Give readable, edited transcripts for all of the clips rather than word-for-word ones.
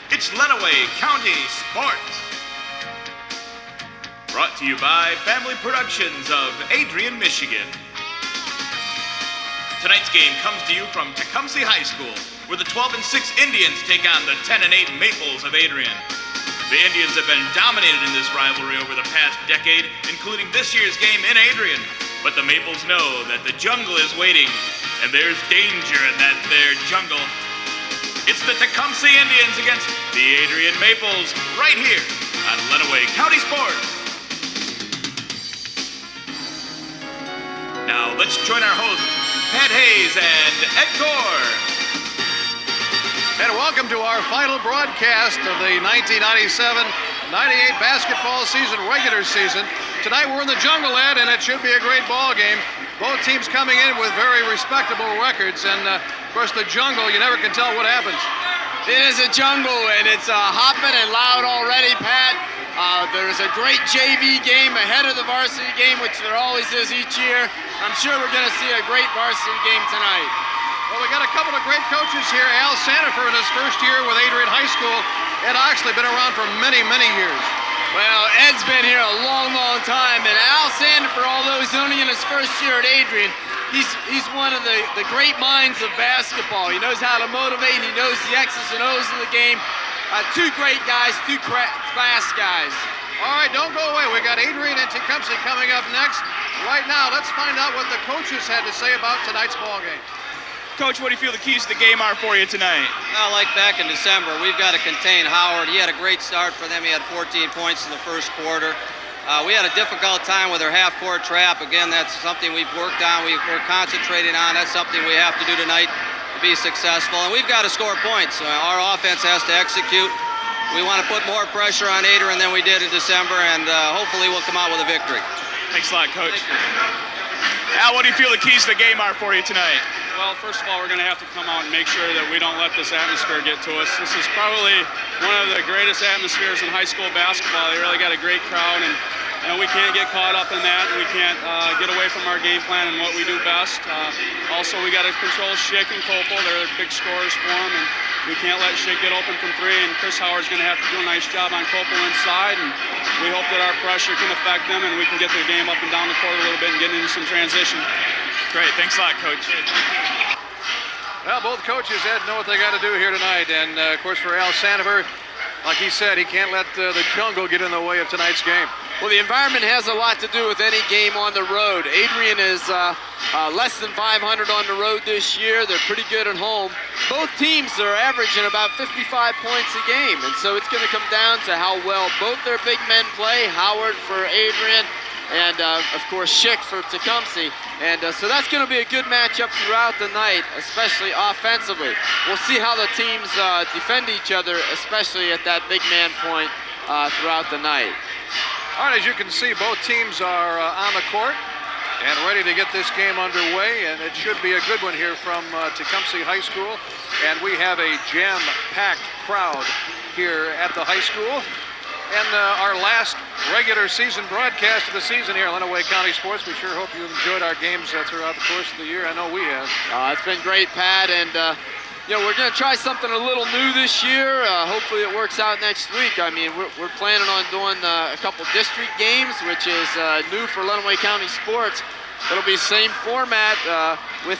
It's Lenawee County Sports. Brought to you by Family Productions of Adrian, Michigan. Tonight's game comes to you from Tecumseh High School, where the 12-6 Indians take on the 10-8 Maples of Adrian. The Indians have been dominated in this rivalry over the past decade, including this year's game in Adrian. But the Maples know that the jungle is waiting, and there's danger in that there jungle. It's the Tecumseh Indians against the Adrian Maples, right here on Lenawee County Sports. Now let's join our hosts, Pat Hayes and Ed Gore. And welcome to our final broadcast of the 1997-98 basketball season, regular season. Tonight we're in the jungle, Ed, and it should be a great ball game. Both teams coming in with very respectable records, and of course the jungle, you never can tell what happens. It is a jungle, and it's hopping and loud already, Pat. There's a great JV game ahead of the varsity game, which there always is each year. I'm sure we're going to see a great varsity game tonight. Well, we got a couple of great coaches here. Al Sandifer in his first year with Adrian High School. Ed Oxley been around for many, many years. Well, Ed's been here a long, long time, and Al Sandifer, although he's only in his first year at Adrian, he's one of the great minds of basketball. He knows how to motivate. He knows the X's and O's of the game. Two great guys, two class guys. All right, don't go away. We got Adrian and Tecumseh coming up next. Right now, let's find out what the coaches had to say about tonight's ball game. Coach, what do you feel the keys to the game are for you tonight? Well, like back in December, we've got to contain Howard. He had a great start for them. He had 14 points in the first quarter. We had a difficult time with our half-court trap. Again, that's something we've worked on. We're concentrating on. That's something we have to do tonight to be successful. And we've got to score points. Our offense has to execute. We want to put more pressure on Adrian than we did in December, and hopefully we'll come out with a victory. Thanks a lot, Coach. Al, what do you feel the keys to the game are for you tonight? Well, first of all, we're going to have to come out and make sure that we don't let this atmosphere get to us. This is probably one of the greatest atmospheres in high school basketball. They really got a great crowd, and we can't get caught up in that. We can't get away from our game plan and what we do best. Also, we got to control Schick and Kopel. They're big scorers for them, and we can't let Schick get open from three, and Chris Howard's going to have to do a nice job on Kopel inside, and we hope that our pressure can affect them and we can get the game up and down the court a little bit and get into some transition. Great, thanks a lot, Coach. Well, both coaches, Ed, know what they got to do here tonight, and of course for Al Sandifer, like he said, he can't let the jungle get in the way of tonight's game. Well, the environment has a lot to do with any game on the road. Adrian is less than 500 on the road this year. They're pretty good at home. Both teams are averaging about 55 points a game, and so it's going to come down to how well both their big men play. Howard for Adrian, and of course Schick for Tecumseh. And so that's going to be a good matchup throughout the night, especially offensively. We'll see how the teams defend each other, especially at that big man point throughout the night. All right, as you can see, both teams are on the court and ready to get this game underway, and it should be a good one here from Tecumseh High School. And we have a jam-packed crowd here at the high school. And our last regular season broadcast of the season here at Lenawee County Sports. We sure hope you enjoyed our games throughout the course of the year. I know we have. It's been great, Pat, and we're going to try something a little new this year. Hopefully it works out next week. I mean, we're planning on doing a couple district games, which is new for Lenawee County Sports. It'll be the same format with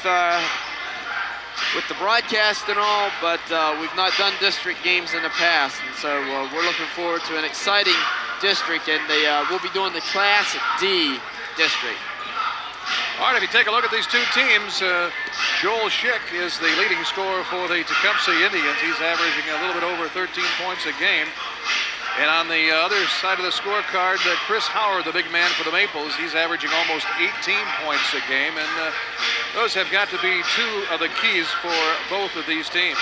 the broadcast and all, but we've not done district games in the past, and so we're looking forward to an exciting district, and we'll be doing the Class D district. All right, if you take a look at these two teams, Joel Schick is the leading scorer for the Tecumseh Indians. He's averaging a little bit over 13 points a game. And on the other side of the scorecard, Chris Howard, the big man for the Maples, he's averaging almost 18 points a game. And those have got to be two of the keys for both of these teams.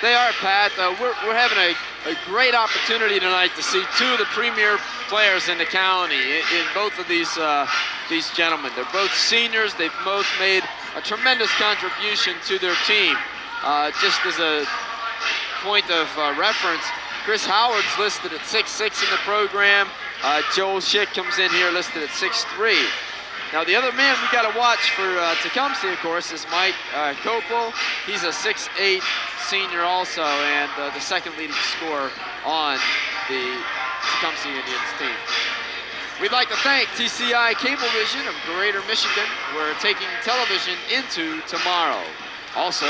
They are, Pat. We're having a great opportunity tonight to see two of the premier players in the county in both of these gentlemen. They're both seniors. They've both made a tremendous contribution to their team. Just as a point of reference, Chris Howard's listed at 6'6" in the program. Joel Schick comes in here listed at 6'3". Now the other man we got to watch for Tecumseh, of course, is Mike Copel. He's a 6'8" senior also, and the second leading scorer on the Tecumseh Indians team. We'd like to thank TCI Cablevision of Greater Michigan. We're taking television into tomorrow. Also,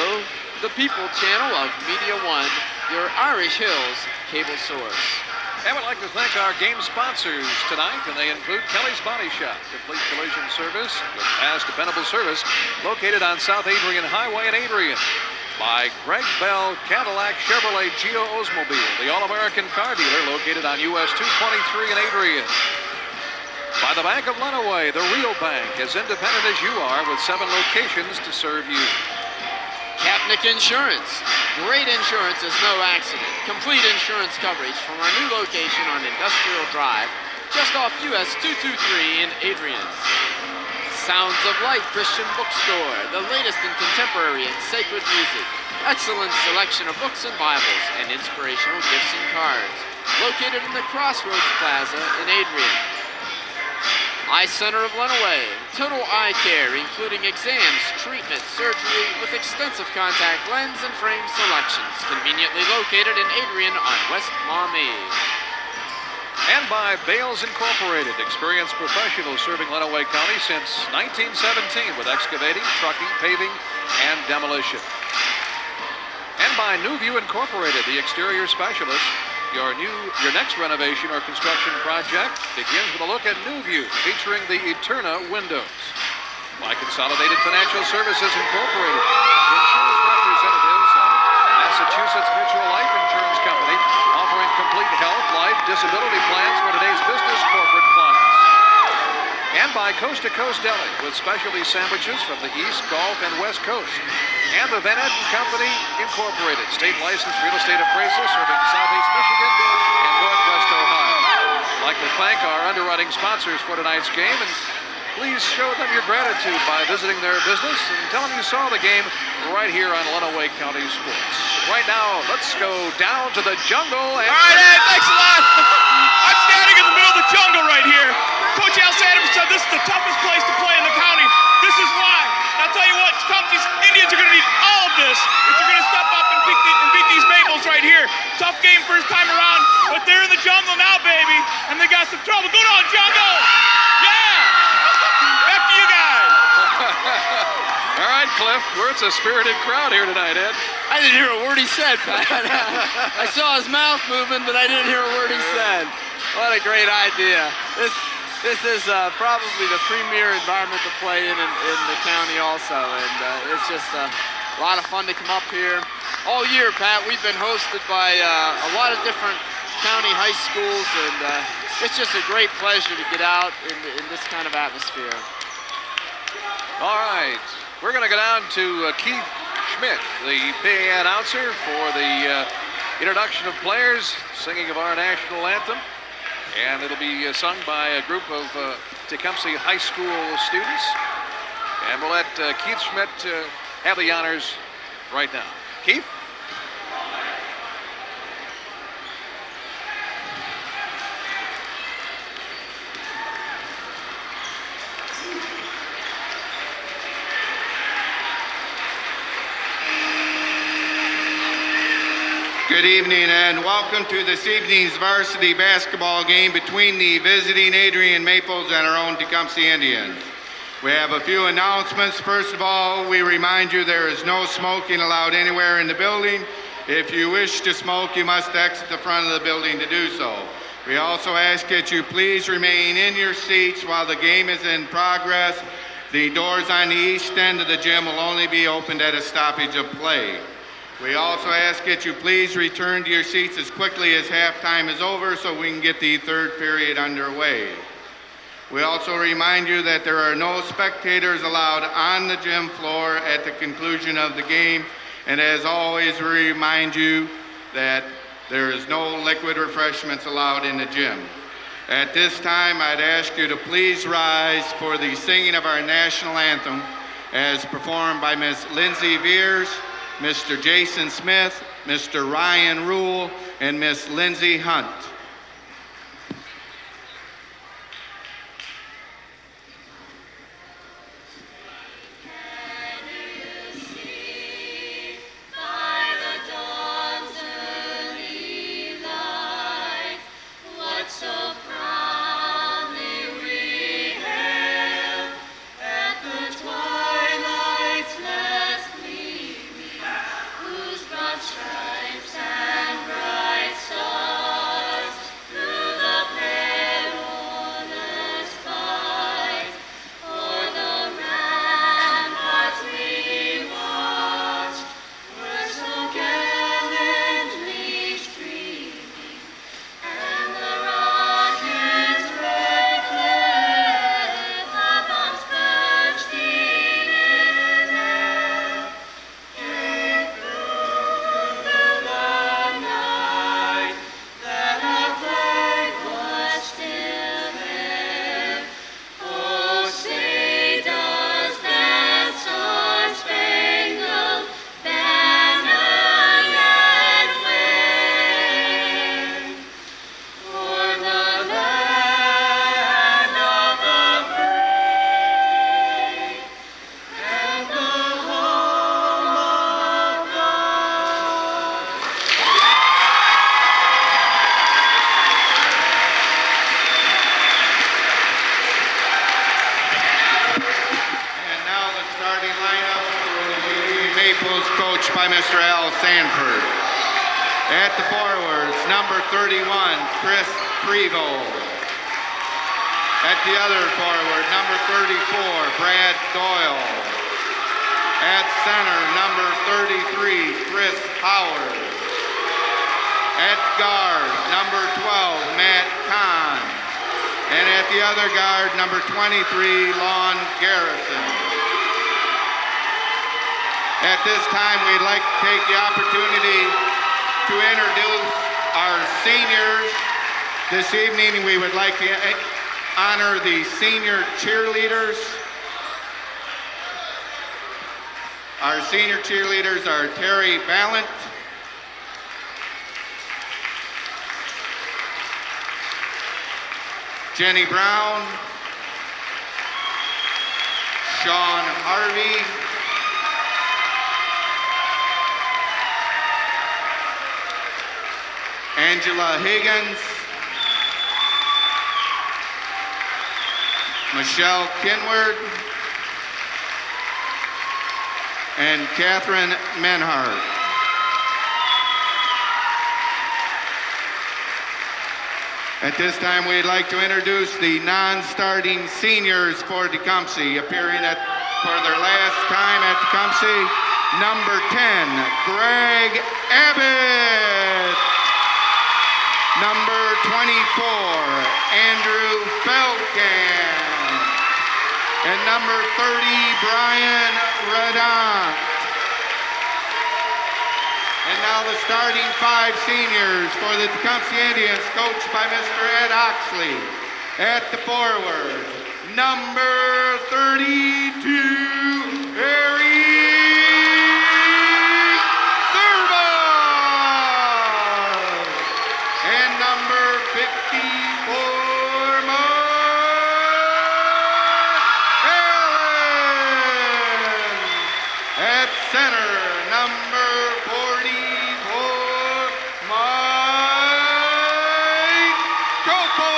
the People channel of Media One, your Irish Hills cable source. And we'd like to thank our game sponsors tonight, and they include Kelly's Body Shop, complete collision service with fast, dependable service, located on South Adrian Highway in Adrian. By Greg Bell Cadillac Chevrolet Geo Oldsmobile, the All-American car dealer located on US 223 in Adrian. By the Bank of Lenawee, the real bank, as independent as you are, with 7 locations to serve you. Kapnick Insurance. Great insurance is no accident. Complete insurance coverage from our new location on Industrial Drive, just off US 223 in Adrian. Sounds of Light Christian Bookstore, the latest in contemporary and sacred music. Excellent selection of books and Bibles and inspirational gifts and cards. Located in the Crossroads Plaza in Adrian. Eye Center of Lenawee, total eye care, including exams, treatment, surgery, with extensive contact lens and frame selections, conveniently located in Adrian on West Maumee. And by Bales Incorporated, experienced professionals serving Lenawee County since 1917 with excavating, trucking, paving, and demolition. And by New View Incorporated, the exterior specialist. Your next renovation or construction project begins with a look at New View, featuring the Eterna windows. By Consolidated Financial Services Incorporated, insurance representatives of Massachusetts Mutual Life Insurance Company, offering complete health, life, disability plans for today's business corporate clients. And by Coast to Coast Deli, with specialty sandwiches from the East, Gulf, and West Coast. And the Van Etten Company Incorporated, state licensed real estate appraisal serving Southeast Michigan and Northwest Ohio. I'd like to thank our underwriting sponsors for tonight's game, and please show them your gratitude by visiting their business and tell them you saw the game right here on Lenawee County Sports. Right now, let's go down to the jungle. And all right, Ed, thanks a lot. I'm standing in the middle of the jungle right here. Coach Al Sanders said this is the toughest place to play in the county. This is why. And I'll tell you what, Tecumseh Indians are going to need all of this if they're going to step up and beat these Maples right here. Tough game first time around, but they're in the jungle now, baby, and they got some trouble. Go on, jungle! Yeah! Back to you guys. All right, Cliff, it's a spirited crowd here tonight, Ed. I didn't hear a word he said, Pat. I saw his mouth moving, but I didn't hear a word he said. What a great idea. This is probably the premier environment to play in the county also, and it's just a lot of fun to come up here. All year, Pat, we've been hosted by a lot of different county high schools, and it's just a great pleasure to get out in this kind of atmosphere. All right, we're going to go down to Keith Schmidt, the PA announcer for the introduction of players, singing of our national anthem. And it'll be sung by a group of Tecumseh High School students. And we'll let Keith Schmidt have the honors right now. Keith? Good evening and welcome to this evening's varsity basketball game between the visiting Adrian Maples and our own Tecumseh Indians. We have a few announcements. First of all, we remind you there is no smoking allowed anywhere in the building. If you wish to smoke, you must exit the front of the building to do so. We also ask that you please remain in your seats while the game is in progress. The doors on the east end of the gym will only be opened at a stoppage of play. We also ask that you please return to your seats as quickly as halftime is over so we can get the third period underway. We also remind you that there are no spectators allowed on the gym floor at the conclusion of the game. And as always, we remind you that there is no liquid refreshments allowed in the gym. At this time, I'd ask you to please rise for the singing of our national anthem as performed by Ms. Lindsay Veers, Mr. Jason Smith, Mr. Ryan Rule, and Ms. Lindsay Hunt. Stripes and bright stars through the perilous fight, o'er the ramparts we watched, were so gallantly streaming, and the rockets' red glare, the bombs bursting in air, came through the night, that our flag was still there. Oh, say does that star-spangled banner yet wave o'er the land of the free and the home of God? And now the starting lineup for the Adrian Maples, coached by Mr. Al Sanford. At the forwards, number 31, Chris Prevo. At the other forward, number 34, Brad Doyle. At center, number 33, Chris Howard. At guard, number 12, Matt Kahn. And at the other guard, number 23, Lon Garrison. At this time, we'd like to take the opportunity to introduce our seniors. This evening, we would like to honor the senior cheerleaders. Our senior cheerleaders are Terry Ballant, Jenny Brown, Sean Harvey, Angela Higgins, Michelle Kinward, and Catherine Menhart. At this time, we'd like to introduce the non-starting seniors for Tecumseh, appearing for their last time at Tecumseh. Number 10, Greg Abbott. Number 24, Andrew Feldkamp. And number 30, Brian Redon. And now the starting 5 seniors for the Tecumseh Indians, coached by Mr. Ed Oxley. At the forward, number 32, Eric Servos. And number 54, Mark Allen. At center, number 44, Mike Copo.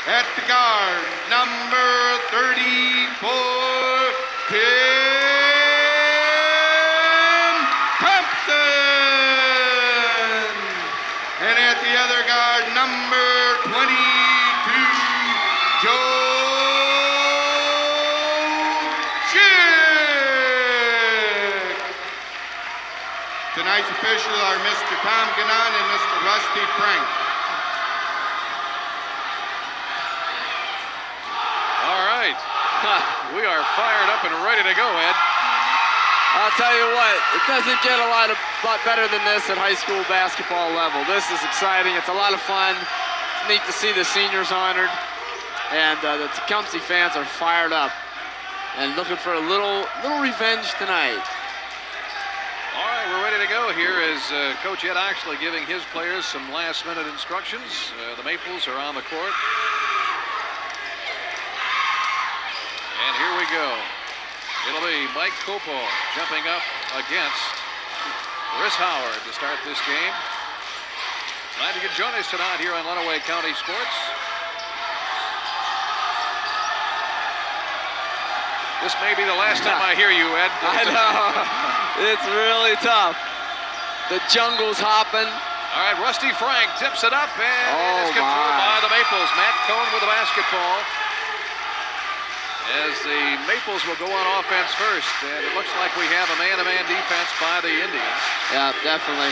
At the guard, number 34, Tim Thompson. And at the other guard, number 22, Joe Chick. Tonight's officials are Mr. Tom Gannon and Mr. Rusty Frank. All right. We are fired up and ready to go, Ed. I'll tell you what, it doesn't get a lot better than this at high school basketball level. This is exciting. It's a lot of fun. It's neat to see the seniors honored. And the Tecumseh fans are fired up and looking for a little revenge tonight. All right, we're ready to go. Here is Coach Ed Oxley giving his players some last-minute instructions. The Maples are on the court. And here we go. It'll be Mike Copo jumping up against Chris Howard to start this game. Glad you could join us tonight here on Lenawee County Sports. This may be the last time I hear you, Ed. I know. It's really tough. The jungle's hopping. All right, Rusty Frank tips it up, and it's controlled by the Maples. Matt Cohn with the basketball. As the Maples will go on offense first, and it looks like we have a man-to-man defense by the Indians. Yeah, definitely.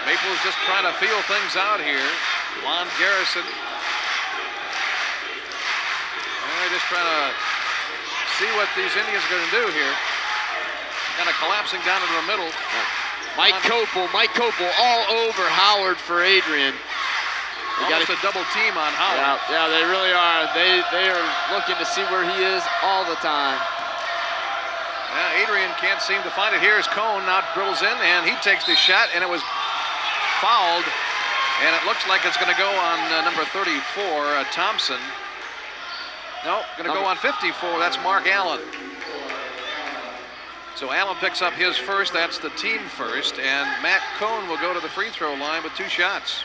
Maples just trying to feel things out here. Lon Garrison. They're just trying to see what these Indians are going to do here. Kind of collapsing down into the middle. Mike Copel all over Howard for Adrian. Almost a double team on Howard. Yeah, they really are. They are looking to see where he is all the time. Yeah, Adrian can't seem to find it. Here's Cohn, now dribbles in, and he takes the shot, and it was fouled. And it looks like it's going to go on number 34, Thompson. No, going to go on 54. That's Mark Allen. So Allen picks up his first. That's the team first. And Matt Cohn will go to the free throw line with 2 shots.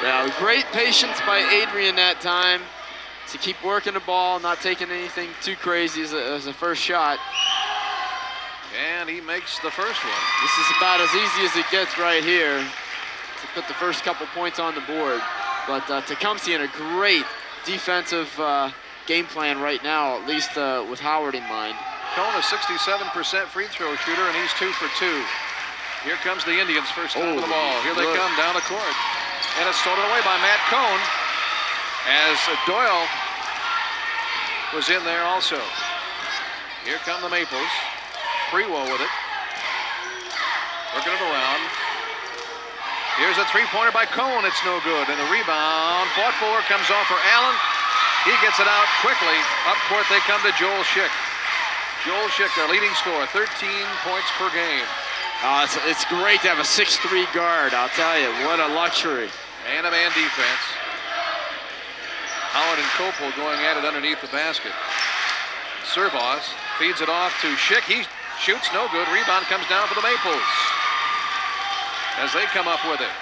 Yeah, great patience by Adrian that time to keep working the ball, not taking anything too crazy as a first shot. And he makes the first one. This is about as easy as it gets right here to put the first couple points on the board. But Tecumseh in a great defensive game plan right now, at least with Howard in mind. Cohn a 67% free throw shooter, and he's 2 for 2. Here comes the Indians first time with the ball. Here they come down the court. And it's stolen away by Matt Cohn as Doyle was in there also. Here come the Maples. Prewo with it. Working it around. Here's a three-pointer by Cohn. It's no good. And the rebound fought for comes off for Allen. He gets it out quickly. Up court they come to Joel Schick. Joel Schick, their leading scorer, 13 points per game. It's great to have a 6'3" guard, I'll tell you. What a luxury. Man-to-man defense. Howard and Copel going at it underneath the basket. Servos feeds it off to Schick. He shoots, no good. Rebound comes down for the Maples as they come up with it.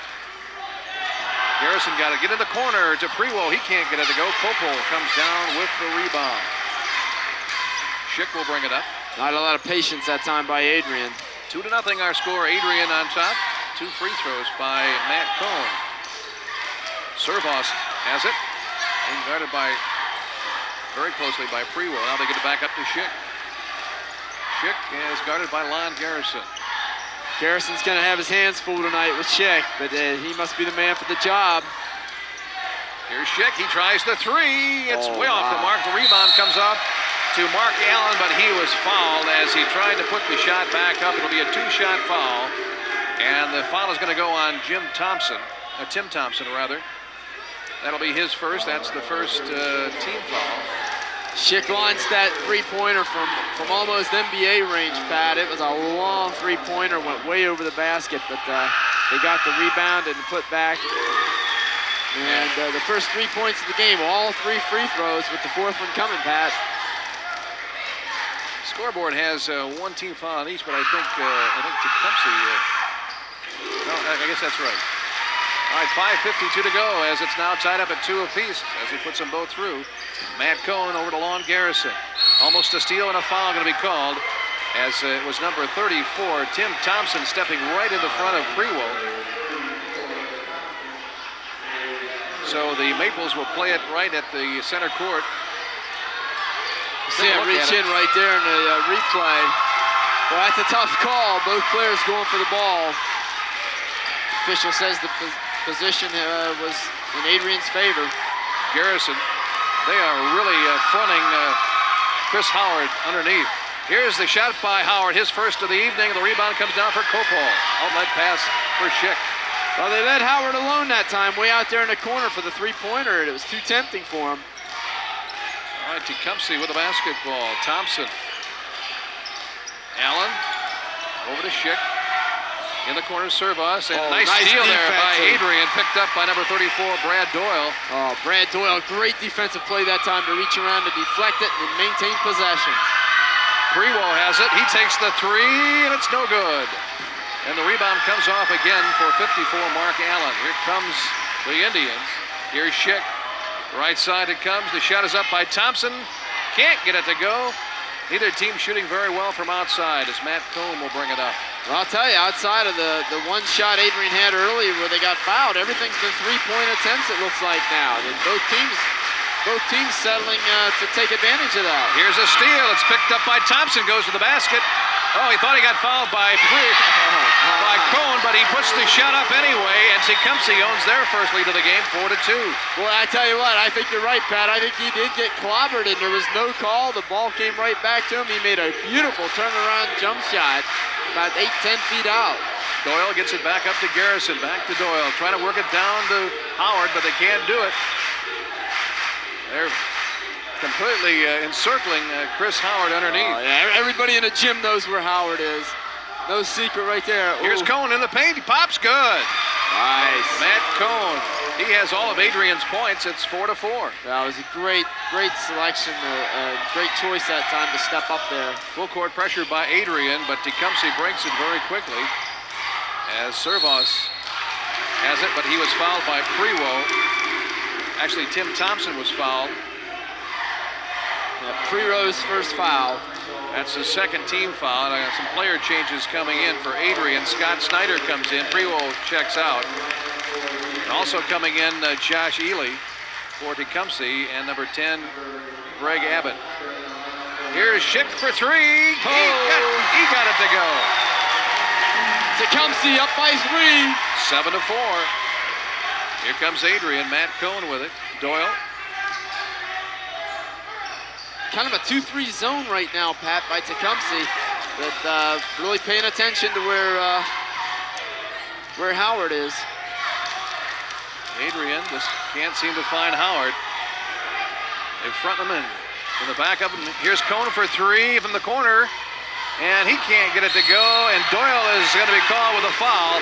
Garrison got to get in the corner to Prewo. He can't get it to go. Copel comes down with the rebound. Schick will bring it up. Not a lot of patience that time by Adrian. 2-0 our score. Adrian on top. 2 free throws by Matt Cohn. Servos has it. And guarded by very closely by Prewo. Now they get it back up to Schick. Schick is guarded by Lon Garrison. Garrison's going to have his hands full tonight with Schick, but he must be the man for the job. Here's Schick. He tries the three. It's way off the mark. The rebound comes up to Mark Allen, but he was fouled as he tried to put the shot back up. It'll be a 2-shot foul. And the foul is going to go on Tim Thompson, rather. That'll be his first. That's the first team foul. Schick launched that three-pointer from almost NBA range, Pat. It was a long three-pointer, went way over the basket, but they got the rebound and put back. And the first 3 points of the game, all 3 free throws with the 4th one coming, Pat. Scoreboard has 1 team foul on each, but I think Tecumseh. No, I guess that's right. All right, 5:52 to go as it's now tied up at 2 apiece as he puts them both through. Matt Cohn over to Lon Garrison. Almost a steal and a foul going to be called as it was number 34, Tim Thompson, stepping right in the front of Prewo. So the Maples will play it right at the center court. See it reach in right there in the replay. Well, that's a tough call. Both players going for the ball. Official says the position was in Adrian's favor. Garrison, they are really fronting Chris Howard underneath. Here's the shot by Howard, his first of the evening. The rebound comes down for Kopal. Outlet pass for Schick. Well, they let Howard alone that time, way out there in the corner for the three-pointer, and it was too tempting for him. All right, Tecumseh with the basketball. Thompson. Allen over to Schick. In the corner, Servas, and nice steal there by Adrian, picked up by number 34, Brad Doyle. Oh, Brad Doyle, great defensive play that time to reach around to deflect it and maintain possession. Prewo has it. He takes the three, and it's no good. And the rebound comes off again for 54, Mark Allen. Here comes the Indians. Here's Schick. Right side it comes. The shot is up by Thompson. Can't get it to go. Neither team shooting very well from outside as Matt Cohn will bring it up. Well, I'll tell you, outside of the one shot Adrian had earlier where they got fouled, everything's been three-point attempts, it looks like now. Both teams settling to take advantage of that. Here's a steal. It's picked up by Thompson, goes to the basket. Oh, he thought he got fouled by Cohn, but he puts the shot up anyway, and Tecumseh owns their first lead of the game, 4-2. Boy, I tell you what, I think you're right, Pat. I think he did get clobbered, and there was no call. The ball came right back to him. He made a beautiful turnaround jump shot, about 8-10 feet out. Doyle gets it back up to Garrison, back to Doyle, trying to work it down to Howard, but they can't do it. They're completely encircling Chris Howard underneath. Oh, yeah, everybody in the gym knows where Howard is. No secret right there. Here's Cohn in the paint. He pops good. Nice. Matt Cohn. He has all of Adrian's points. It's 4-4. That was a great selection. A great choice that time to step up there. Full court pressure by Adrian, but Tecumseh breaks it very quickly as Servas has it, but he was fouled by Prewo. Actually, Tim Thompson was fouled. Yeah, Prewo's first foul. That's the second team foul. Some player changes coming in for Adrian. Scott Snyder comes in. Prewo checks out. And also coming in, Josh Ely for Tecumseh, and number 10, Greg Abbott. Here's Schick for three. He got it to go. Tecumseh up by 3. 7-4. Here comes Adrian. Matt Cohn with it. Doyle. Kind of a 2-3 zone right now, Pat, by Tecumseh. But really paying attention to where Howard is. Adrian just can't seem to find Howard. They front him in the back of him. Here's Cohn for 3 from the corner, and he can't get it to go, and Doyle is going to be called with a foul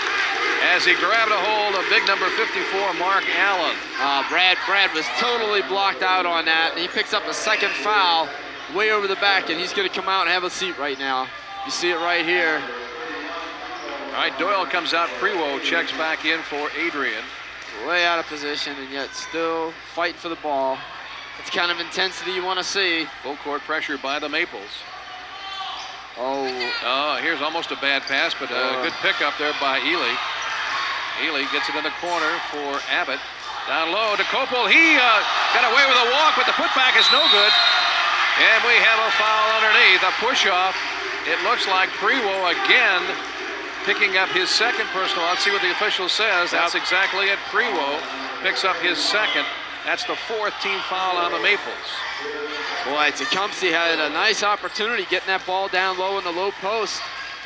as he grabbed a hold of big number 54, Mark Allen. Brad was totally blocked out on that, and he picks up a second foul way over the back, and he's going to come out and have a seat right now. You see it right here. All right, Doyle comes out. Prewo checks back in for Adrian. Way out of position, and yet still fighting for the ball. It's the kind of intensity you want to see. Full court pressure by the Maples. Oh, here's almost a bad pass, but a good pickup there by Ely. Ely gets it in the corner for Abbott. Down low to Kopal. He got away with a walk, but the putback is no good. And we have a foul underneath, a push-off. It looks like Prewo again picking up his second personal. Let's see what the official says. That's exactly it. Prewo picks up his second. That's the 4th team foul on the Maples. Boy, Tecumseh had a nice opportunity getting that ball down low in the low post.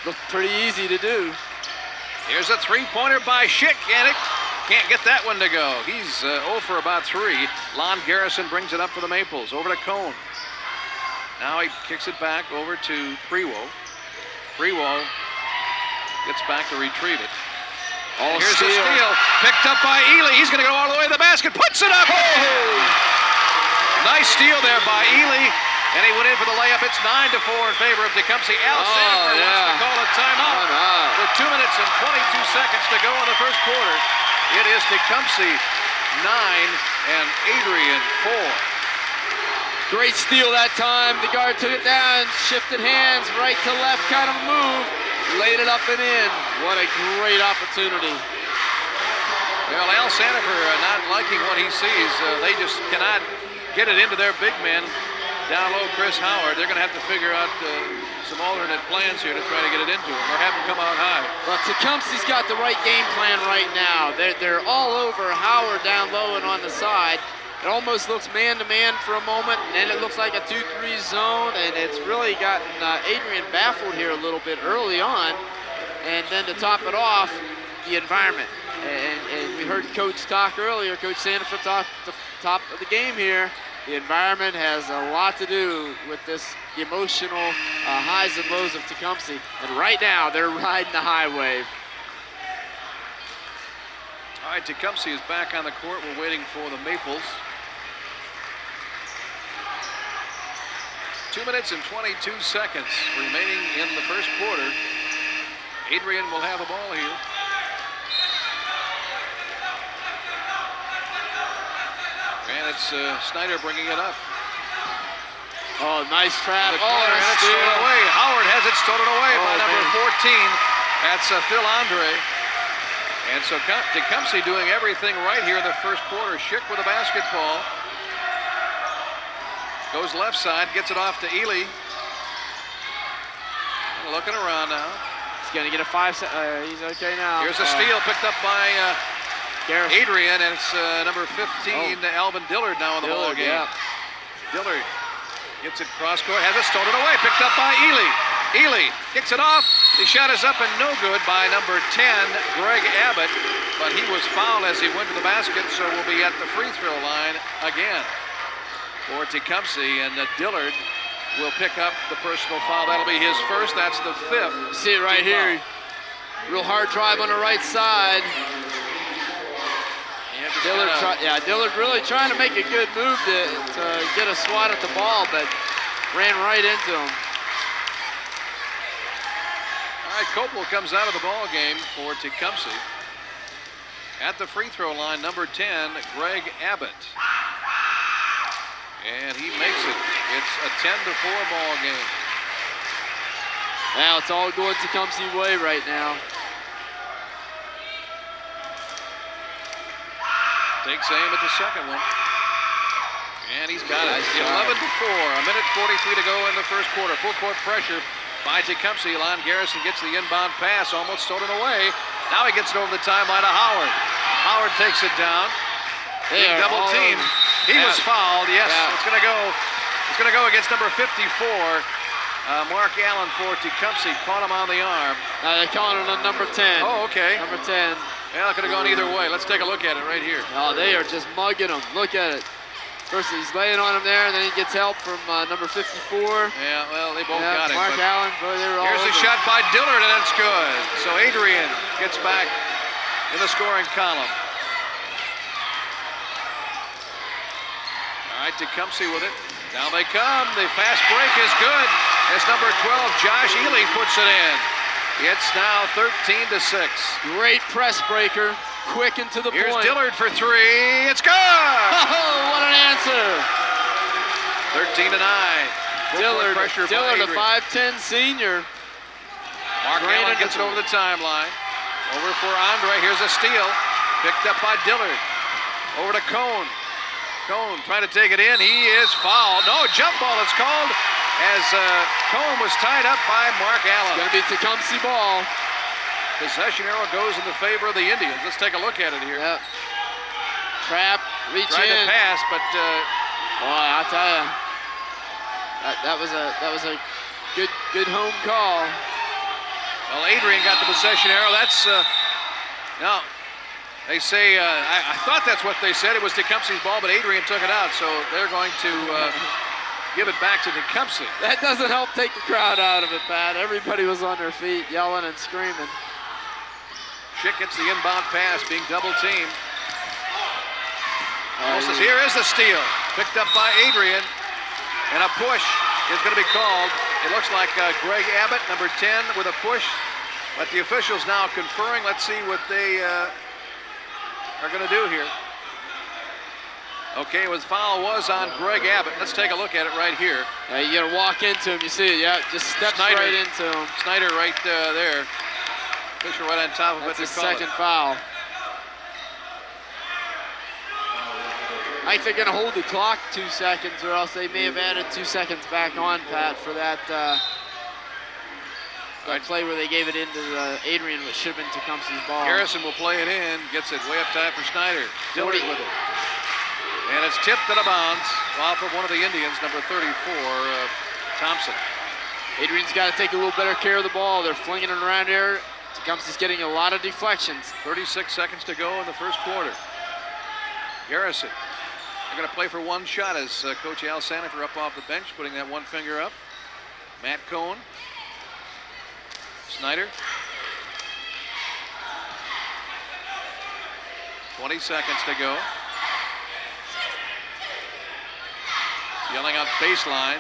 Looked pretty easy to do. Here's a three-pointer by Schick, and it can't get that one to go. He's 0 for about 3. Lon Garrison brings it up for the Maples. Over to Cohn. Now he kicks it back over to Prewo. Prewo gets back to retrieve it. Here's a steal. Picked up by Ely. He's going to go all the way to the basket. Puts it up. Oh! Nice steal there by Ely. And he went in for the layup. It's 9-4 in favor of Tecumseh. Al Sanford wants to call a timeout. With 2 minutes and 22 seconds to go in the first quarter. It is Tecumseh 9 and Adrian 4. Great steal that time. The guard took it down, shifted hands, right to left kind of move. Laid it up and in. What a great opportunity. Well, Al Sanford not liking what he sees. They just cannot get it into their big men. Down low, Chris Howard. They're going to have to figure out some alternate plans here to try to get it into him, or have him come out high. Well, Tecumseh's got the right game plan right now. They're all over Howard down low and on the side. It almost looks man-to-man for a moment, and then it looks like a 2-3 zone, and it's really gotten Adrian baffled here a little bit early on. And then to top it off, the environment. And we heard Coach talk earlier, Coach Sanford talk at the top of the game here. The environment has a lot to do with this emotional highs and lows of Tecumseh. And right now, they're riding the high wave. All right, Tecumseh is back on the court. We're waiting for the Maples. 2 minutes and 22 seconds remaining in the first quarter. Adrian will have the ball here. And it's Snyder bringing it up. Oh, nice trap. And it's stolen away. Howard has it stolen away by number 14. That's Phil Andre. And so Tecumseh doing everything right here in the first quarter. Schick with a basketball. Goes left side, gets it off to Ely. Looking around now. He's going to get a 5. He's okay now. Here's a steal picked up by Adrian, and it's number 15, Alvin Dillard now in the ball game. Yeah. Dillard gets it cross court, has it stolen away, picked up by Ely. Ely kicks it off. The shot is up and no good by number 10, Greg Abbott, but he was fouled as he went to the basket, so we'll be at the free throw line again for Tecumseh, and Dillard will pick up the personal foul. That'll be his first. That's the 5th. See it right here. Real hard drive on the right side. Dillard really trying to make a good move to get a swat at the ball, but ran right into him. All right, Copel comes out of the ball game for Tecumseh. At the free throw line, number 10, Greg Abbott. And he makes it. It's a 10-4 ball game. Now it's all going Tecumseh way right now. Takes aim at the second one. And he's got it. 11-4. A minute 43 to go in the first quarter. Full court pressure by Tecumseh. Lon Garrison gets the inbound pass, almost stolen away. Now he gets it over the timeline to Howard. Howard takes it down. Big double team. He was fouled. Yes, it's going to go. It's going to go against number 54, Mark Allen for Tecumseh. Caught him on the arm. They're calling it on number 10. Oh, okay. Number 10. Yeah, it could have gone either way. Let's take a look at it right here. Oh, they are just mugging him. Look at it. First he's laying on him there, and then he gets help from number 54. Yeah, well, they both got it. Mark Allen, boy, they were all here's a shot by Dillard, and it's good. So Adrian gets back in the scoring column. All right, Tecumseh with it. Down they come. The fast break is good. As number 12, Josh Ely puts it in. It's now 13-6. Great press breaker. Quick and to the Here's point. Dillard for 3. It's good! Oh, what an answer. 13-9. Dillard, a a 5'10 senior. Mark Allen gets it over the timeline. Over for Andre. Here's a steal. Picked up by Dillard. Over to Cone. Cone trying to take it in. He is fouled. No, jump ball is called as Cone was tied up by Mark Allen. It's going to be Tecumseh ball. Possession arrow goes in the favor of the Indians. Let's take a look at it here. Yep. Trap, reach Tried in. to pass, but boy, I'll tell you, that was a good home call. well, Adrian got the possession arrow. That's now. They say, I thought that's what they said. It was Tecumseh's ball, but Adrian took it out, so they're going to give it back to Tecumseh. That doesn't help take the crowd out of it, Pat. Everybody was on their feet, yelling and screaming. Schick gets the inbound pass, being double teamed. Here is the steal, picked up by Adrian, and a push is going to be called. It looks like Greg Abbott, number 10, with a push, but the officials now conferring. Let's see what they are going to do here. Okay, foul was on Greg Abbott. Let's take a look at it right here. You got to walk into him. You see it, yeah, just steps Snyder, right into him. Snyder right there. Fisher right on top of That's it. his second foul. I think they're going to hold the clock 2 seconds, or else they may have added 2 seconds back on, Pat, for that play where they gave it into Adrian, which should have been Tecumseh's ball. Harrison will play it in, gets it way up top for Snyder. Dillard with it. And it's tipped out of bounds off of one of the Indians, number 34, Thompson. Adrian's got to take a little better care of the ball. They're flinging it around here. Tecumseh's getting a lot of deflections. 36 seconds to go in the first quarter. Garrison. They're going to play for one shot as Coach Al Sandifer up off the bench, putting that one finger up. Matt Cohn. Snyder. 20 seconds to go. Yelling out baseline.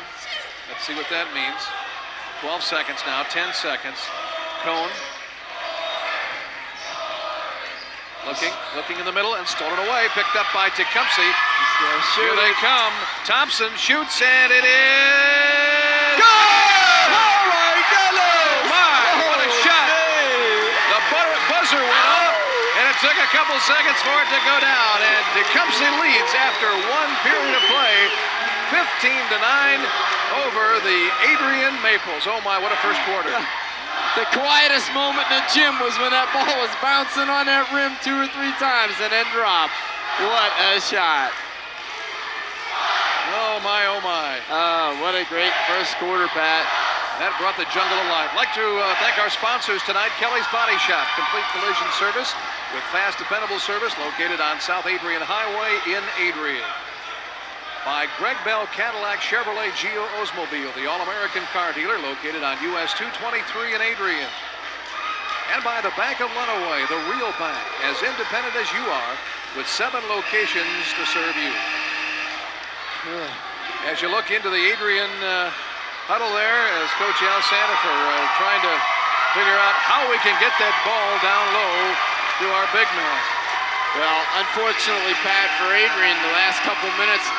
Let's see what that means. 12 seconds now, 10 seconds. Cohn. Looking in the middle and stolen away. Picked up by Tecumseh. Here they come. Thompson shoots and it is... Good! Oh my goodness! Oh my, what a shot! The buzzer went off and it took a couple seconds for it to go down. And Tecumseh leads after one period of play. 15-9 over the Adrian Maples. Oh my, what a first quarter. The quietest moment in the gym was when that ball was bouncing on that rim 2 or 3 times and then dropped. What a shot. Oh my, oh my. Oh, what a great first quarter, Pat. That brought the jungle alive. I'd like to thank our sponsors tonight, Kelly's Body Shop, complete collision service with fast, dependable service located on South Adrian Highway in Adrian. By Greg Bell Cadillac Chevrolet Geo Oldsmobile, the all-American car dealer located on US 223 in Adrian. And by the Bank of Lenawee, the real bank, as independent as you are, with 7 locations to serve you. As you look into the Adrian huddle there, as Coach Al Sandifer trying to figure out how we can get that ball down low to our big man. Well, unfortunately, Pat, for Adrian, the last couple minutes,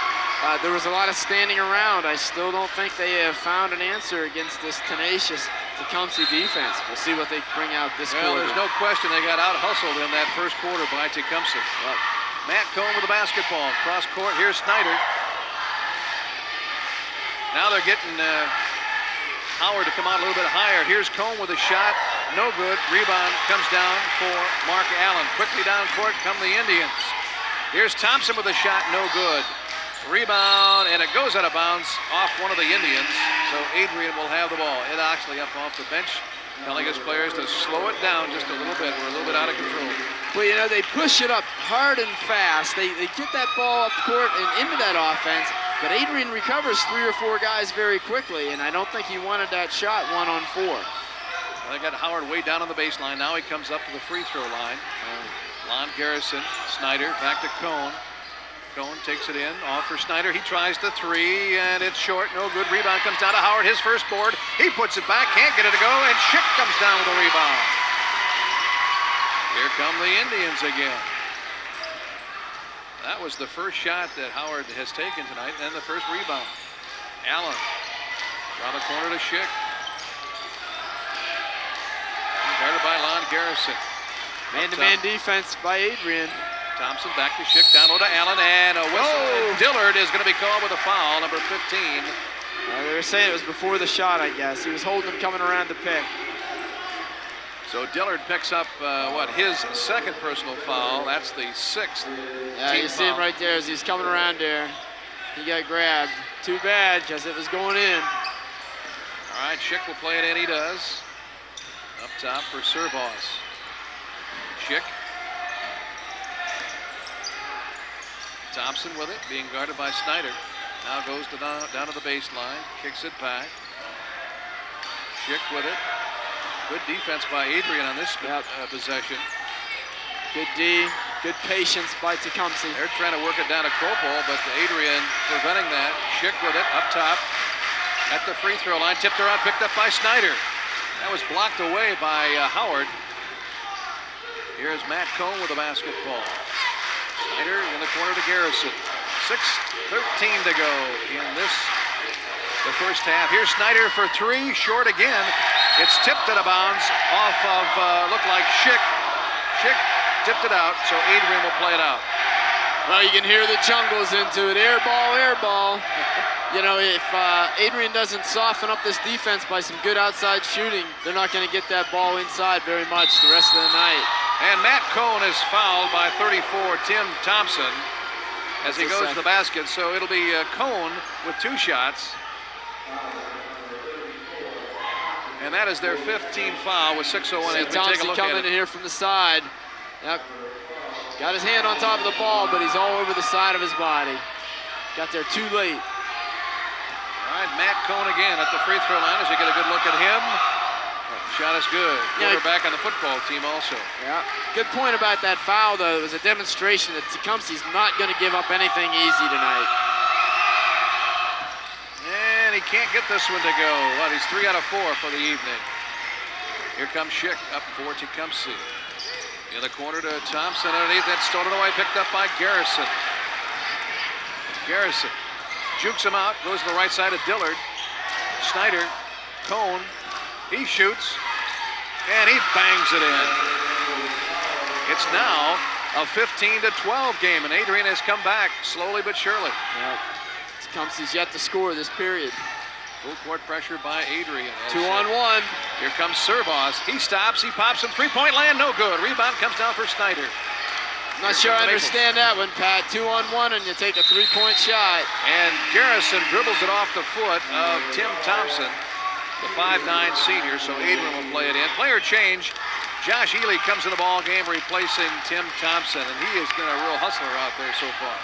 there was a lot of standing around. I still don't think they have found an answer against this tenacious Tecumseh defense. We'll see what they bring out this quarter. There's no question they got out-hustled in that first quarter by Tecumseh. Matt Cohn with the basketball. Cross court, here's Snyder. Now they're getting Howard to come out a little bit higher. Here's Cohn with a shot. No good. Rebound comes down for Mark Allen. Quickly down court come the Indians. Here's Thompson with a shot. No good. Rebound, and it goes out of bounds off one of the Indians. So Adrian will have the ball. Ed Oxley up off the bench, telling his players to slow it down just a little bit. We're a little bit out of control. Well, you know, they push it up hard and fast. They get that ball up court and into that offense, but Adrian recovers 3 or 4 guys very quickly, and I don't think he wanted that shot 1-on-4. Well, they got Howard way down on the baseline. Now he comes up to the free throw line. Lon Garrison, Snyder, back to Cohn. Cohn takes it in, off for Snyder. He tries the 3, and it's short. No good. Rebound comes down to Howard, his first board. He puts it back, can't get it to go, and Schick comes down with a rebound. Here come the Indians again. That was the first shot that Howard has taken tonight, and the first rebound. Allen, around the corner to Schick. Guarded by Lon Garrison. Man-to-man defense by Adrian. Thompson back to Schick, down low to Allen, and a whistle. And Dillard is going to be called with a foul, number 15. They were saying it was before the shot, I guess. He was holding him coming around the pick. So Dillard picks up, his second personal foul. That's the 6th. Yeah, you see him right there as he's coming around there. He got grabbed. Too bad, because it was going in. All right, Schick will play it in. He does. Up top for Servos. Schick. Thompson with it, being guarded by Snyder. Now goes to down to the baseline, kicks it back. Schick with it. Good defense by Adrian on this possession. Good D, good patience by Tecumseh. They're trying to work it down to Cropole, but Adrian preventing that. Schick with it, up top, at the free throw line, tipped around, picked up by Snyder. That was blocked away by Howard. Here's Matt Cohn with the basketball. Snyder in the corner to Garrison. 6:13 to go in the first half. Here's Snyder for 3, short again. It's tipped out of bounds off of, looked like Schick. Schick tipped it out, so Adrian will play it out. Well, you can hear the jungles into it. Air ball, air ball. You know, if Adrian doesn't soften up this defense by some good outside shooting, they're not going to get that ball inside very much the rest of the night. And Matt Cohn is fouled by 34, Tim Thompson. as he goes to the basket. So it'll be Cone with 2 shots. And that is their 15th foul with 6:01. As we take a Thompson look coming at in it. here from the side. Yep. Got his hand on top of the ball, but he's all over the side of his body. Got there too late. All right, Matt Cone again at the free throw line as you get a good look at him. Shot is good. Quarterback on the football team also. Yeah. Good point about that foul, though. It was a demonstration that Tecumseh's not going to give up anything easy tonight. And he can't get this one to go. Well, he's 3 out of 4 for the evening. Here comes Schick up for Tecumseh. In the corner to Thompson underneath. That's stolen away, picked up by Garrison. Garrison jukes him out, goes to the right side of Dillard. Snyder, Cone, he shoots, and he bangs it in. It's now a 15-12 game, and Adrian has come back slowly but surely. Yep. Tecumseh's yet to score this period. Full court pressure by Adrian. 2-on-1. Here comes Servos. He stops, he pops some three-point land, no good. Rebound comes down for Snyder. I'm not sure I understand that one, Pat. 2-on-1 and you take a 3-point shot. And Garrison dribbles it off the foot of Tim Thompson, the 5'9" senior, so Adrian will play it in. Player change. Josh Ely comes in the ball game replacing Tim Thompson, and he has been a real hustler out there so far.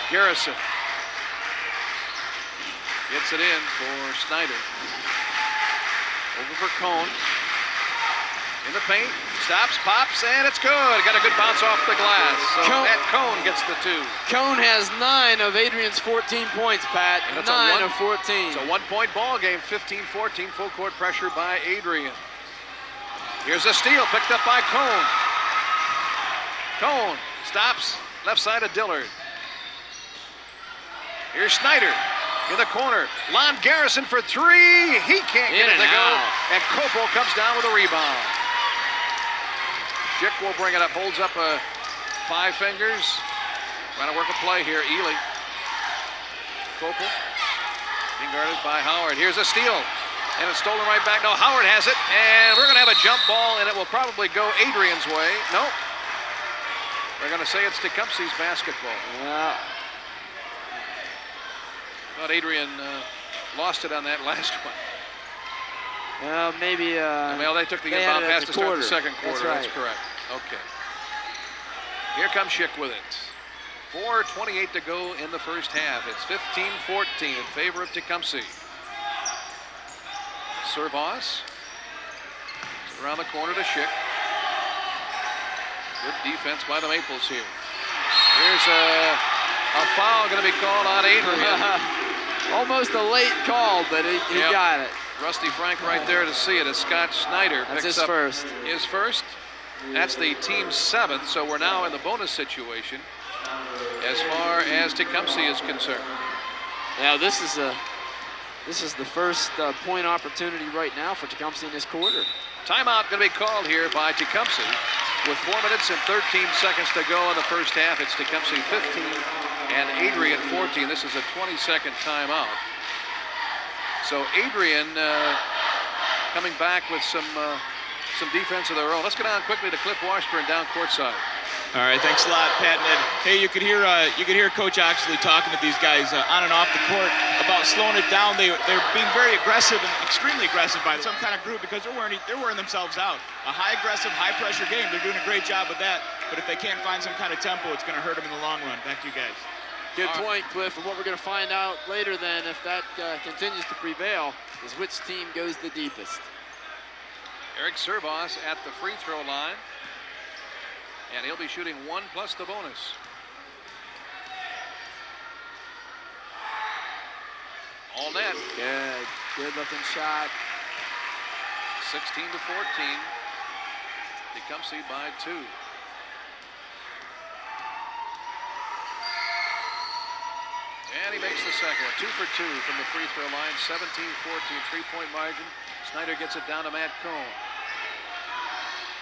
Garrison gets it in for Snyder. Over for Cone. In the paint, stops, pops, and it's good. Got a good bounce off the glass. So Matt Cone gets the 2. Cone has 9 of Adrian's 14 points, Pat. 9 of 14. It's a 1-point ball game, 15-14, full court pressure by Adrian. Here's a steal picked up by Cone. Cone stops, left side of Dillard. Here's Snyder in the corner. Lon Garrison for 3. He can't get it to go. And Copo comes down with a rebound. Schick will bring it up, holds up 5 fingers. Trying to work a play here, Ely. Copo being guarded by Howard. Here's a steal. And it's stolen right back. No, Howard has it. And we're going to have a jump ball, and it will probably go Adrian's way. Nope. We're going to say it's Tecumseh's basketball. Yeah. Thought Adrian lost it on that last one. Well, maybe. Well, they took the inbound pass to start the second quarter. That's correct. Okay. Here comes Schick with it. 4:28 to go in the first half. It's 15-14 in favor of Tecumseh. Servos around the corner to Schick. Good defense by the Maples here. Here's a foul going to be called on Adrian. Almost a late call, but he got it. Rusty Frank right there to see it as Scott Snyder That's picks his up first. his first. That's the team's 7th, so we're now in the bonus situation as far as Tecumseh is concerned. Now this is the first point opportunity right now for Tecumseh in this quarter. Timeout going to be called here by Tecumseh with 4 minutes and 13 seconds to go in the first half. It's Tecumseh 15 and Adrian 14. This is a 20-second timeout. So Adrian coming back with some defense of their own. Let's get on quickly to Cliff Washburn down courtside. All right, thanks a lot, Pat and Ed. Hey, you could hear Coach Oxley talking to these guys on and off the court about slowing it down. They're being very aggressive and extremely aggressive by some kind of group because they're wearing themselves out. A high aggressive, high pressure game. They're doing a great job with that. But if they can't find some kind of tempo, it's going to hurt them in the long run. Back to you guys. Good point, Cliff. And what we're going to find out later then, if that continues to prevail, is which team goes the deepest. Eric Servos at the free throw line. And he'll be shooting 1 plus the bonus. All net. Good looking shot. 16-14. Tecumseh by 2. And he makes the second one. 2 for 2 from the free throw line. 17-14, 3-point margin. Snyder gets it down to Matt Cone.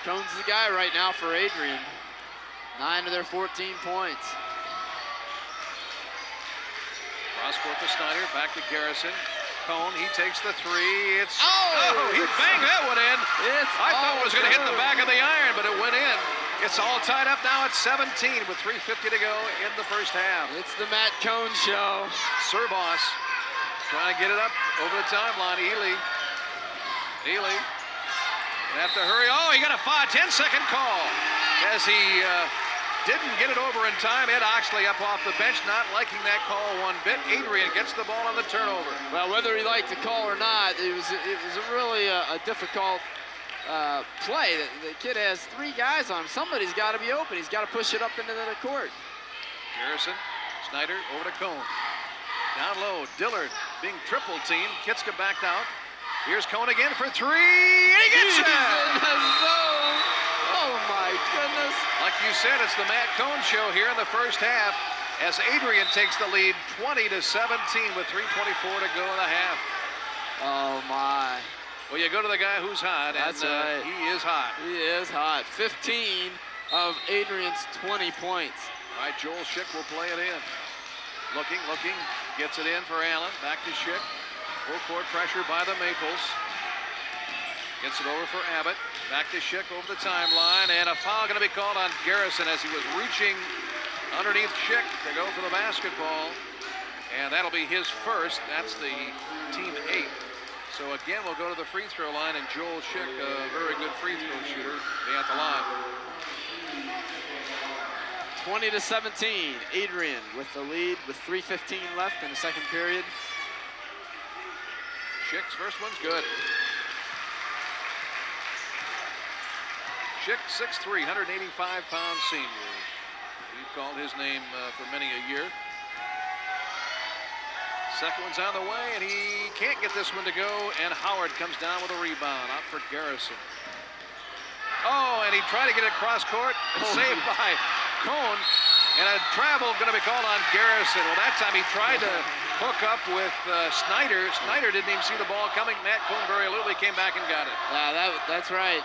Cone's the guy right now for Adrian. 9 of their 14 points. Cross court to Snyder, back to Garrison. Cone, he takes the 3. Oh, he banged that one in. I thought it was going to hit the back of the iron, but it went in. It's all tied up now at 17 with 3:50 to go in the first half. It's the Matt Cohn show. Servos trying to get it up over the timeline. Ely have to hurry. Oh, he got a 10-second call as he didn't get it over in time. Ed Oxley up off the bench, not liking that call one bit. Adrian gets the ball on the turnover. Well, whether he liked the call or not, it was really a difficult play. The kid has 3 guys on him. Somebody's got to be open. He's got to push it up into the court. Garrison, Snyder over to Cone. Down low, Dillard being triple teamed. Kitska backed out. Here's Cone again for 3, and he gets it! He's in the zone. Oh my goodness. Like you said, it's the Matt Cone show here in the first half as Adrian takes the lead 20-17 with 3:24 to go in the half. Oh my. Well, you go to the guy who's hot, That's and right. he is hot. He is hot. 15 of Adrian's 20 points. All right, Joel Schick will play it in. Looking, gets it in for Allen. Back to Schick. Full court pressure by the Maples. Gets it over for Abbott. Back to Schick over the timeline, and a foul going to be called on Garrison as he was reaching underneath Schick to go for the basketball. And that'll be his first. That's the team 8. So again, we'll go to the free throw line, and Joel Schick, a very good free throw shooter, be at the line. 20-17. Adrian with the lead with 3:15 left in the second period. Schick's first one's good. Schick, 6'3", 185-pound senior. We've called his name for many a year. Second one's on the way, and he can't get this one to go, and Howard comes down with a rebound out for Garrison. Oh, and he tried to get it across court, and saved by Cone, and a travel going to be called on Garrison. Well, that time he tried to hook up with Snyder. Snyder didn't even see the ball coming. Matt Cone very literally came back and got it. That's right.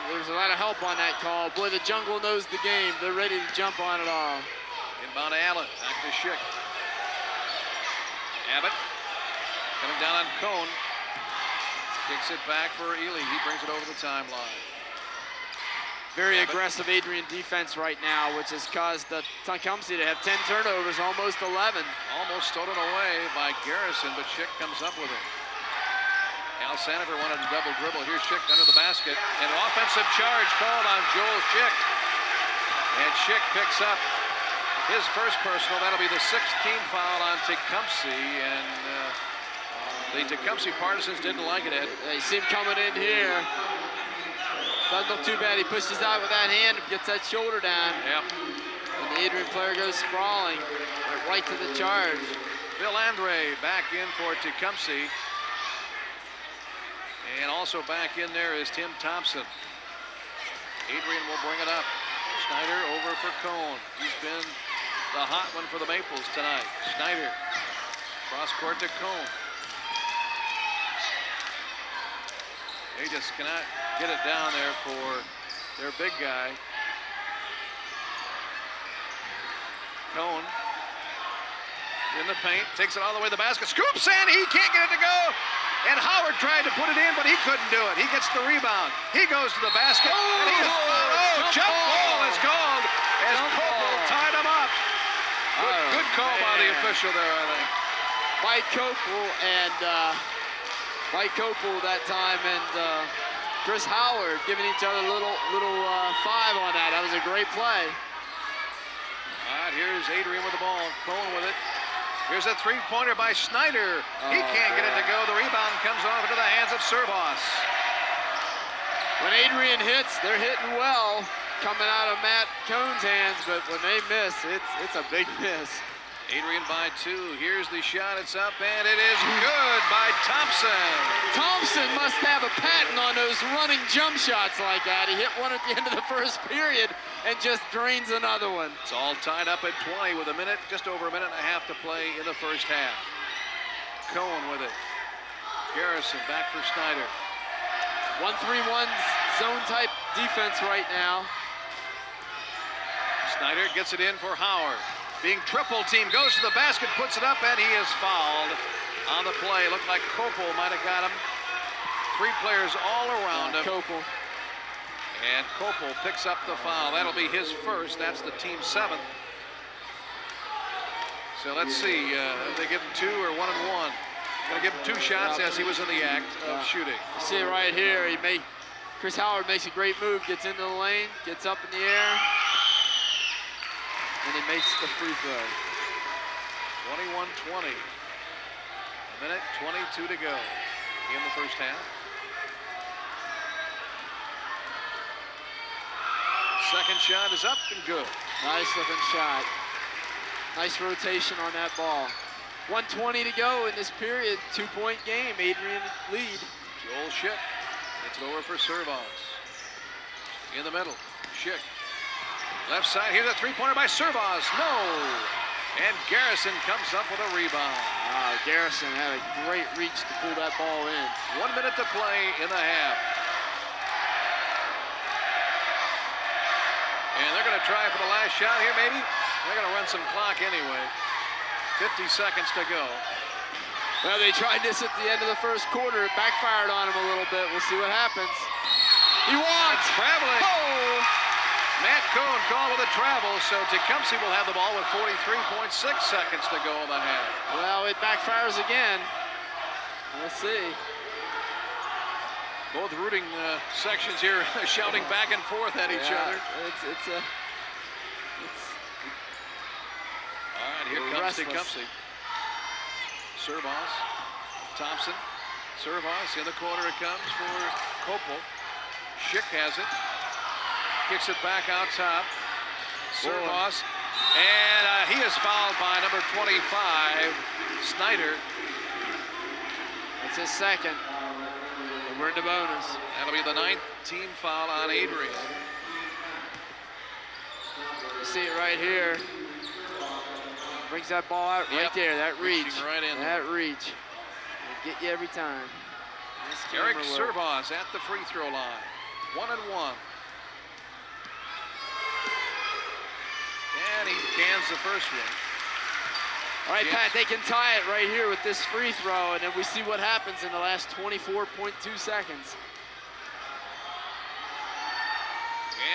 There's a lot of help on that call. Boy, the jungle knows the game. They're ready to jump on it all. Inbound to Allen, back to Schick. Abbott coming down on Cone. Kicks it back for Ely. He brings it over the timeline. Very aggressive Adrian defense right now, which has caused the Tecumseh to have 10 turnovers, almost 11. Almost stolen away by Garrison, but Schick comes up with it. Al Sandifer wanted to double dribble. Here's Schick under the basket. An offensive charge called on Joel Schick. And Schick picks up his first personal. That'll be the 16th foul on Tecumseh. And the Tecumseh partisans didn't like it, Ed. You see him coming in here. Doesn't look too bad. He pushes out with that hand and gets that shoulder down. Yep. And the Adrian player goes sprawling right to the charge. Phil Andre back in for Tecumseh. And also back in there is Tim Thompson. Adrian will bring it up. Snyder over for Cone. He's been the hot one for the Maples tonight. Snyder cross court to Cone. They just cannot get it down there for their big guy. Cone in the paint, takes it all the way to the basket, scoops in, he can't get it to go. And Howard tried to put it in, but he couldn't do it. He gets the rebound. He goes to the basket, and he is jump ball is called as Copel tied him up. Good call by the official there, I think. Mike Copel that time, and Chris Howard giving each other a little 5 on that. That was a great play. All right, here's Adrian with the ball. Cone with it. Here's a three-pointer by Snyder. He can't get it to go. The rebound comes off into the hands of Servos. When Adrian hits, they're hitting well, coming out of Matt Cone's hands, but when they miss, it's a big miss. Adrian by 2. Here's the shot. It's up, and it is good by Thompson. Thompson must have a patent on those running jump shots like that. He hit one at the end of the first period and just drains another one. It's all tied up at 20 with just over a minute and a half to play in the first half. Cone with it. Garrison back for Snyder. 1-3-1 zone type defense right now. Snyder gets it in for Howard. Being triple team, goes to the basket, puts it up, and he is fouled on the play. Looked like Copel might have got him. 3 players all around him. Copel. And Copel picks up the foul. That'll be his first. That's the team 7th. So let's see. They give him 2 or 1 and 1. Gonna give him 2 shots as he was in the act of shooting. You see it right here. Chris Howard makes a great move, gets into the lane, gets up in the air, and he makes the free throw. 21-20. A minute 22 to go in the first half. Second shot is up and good. Nice looking shot. Nice rotation on that ball. 1:20 to go in this period. 2-point game. Adrian lead. Joel Schick gets it over for Servos. In the middle, Schick. Left side, here's a 3-pointer by Servos. No! And Garrison comes up with a rebound. Garrison had a great reach to pull that ball in. 1 minute to play in the half. And they're going to try for the last shot here, maybe? They're going to run some clock anyway. 50 seconds to go. Well, they tried this at the end of the first quarter. It backfired on him a little bit. We'll see what happens. He walks. Traveling. Oh! Matt Cohn called with a travel, so Tecumseh will have the ball with 43.6 seconds to go in the half. Well, it backfires again. We'll see. Both rooting sections here shouting back and forth at each other. All right, here comes Tecumseh. Servos, Thompson, Servos, in the corner it comes for Copel. Schick has it, kicks it back out top. Servos, and he is fouled by number 25, Snyder. It's his second. And we're in the bonus. That'll be the 9th team foul on Adrian. You see it right here. Brings that ball out right there. That reach. Right in. That reach. It'll get you every time. Eric Servos at the free throw line. 1 and 1. And he cans the first one. All right, Pat, they can tie it right here with this free throw, and then we see what happens in the last 24.2 seconds.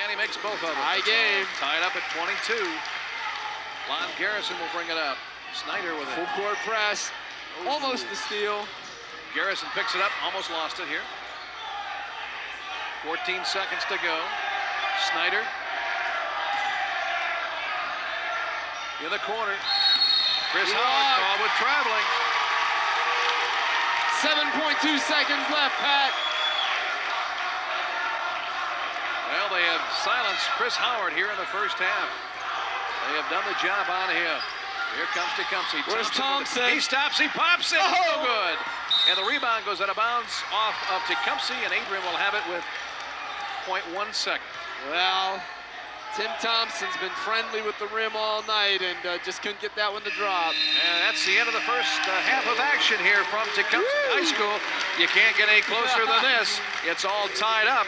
And he makes both of them. High game. Tied up at 22. Lon Garrison will bring it up. Snyder with it. Full court press. Almost the steal. Garrison picks it up. Almost lost it here. 14 seconds to go. Snyder. In the corner. Chris Howard called with traveling. 7.2 seconds left, Pat. Well, they have silenced Chris Howard here in the first half. They have done the job on him. Here comes Tecumseh. Where's Thompson? He stops, he pops it. Oh! No good. And the rebound goes out of bounds off of Tecumseh, and Adrian will have it with 0.1 second. Well, Tim Thompson's been friendly with the rim all night and just couldn't get that one to drop. And that's the end of the first half of action here from Tecumseh High School. You can't get any closer than this. It's all tied up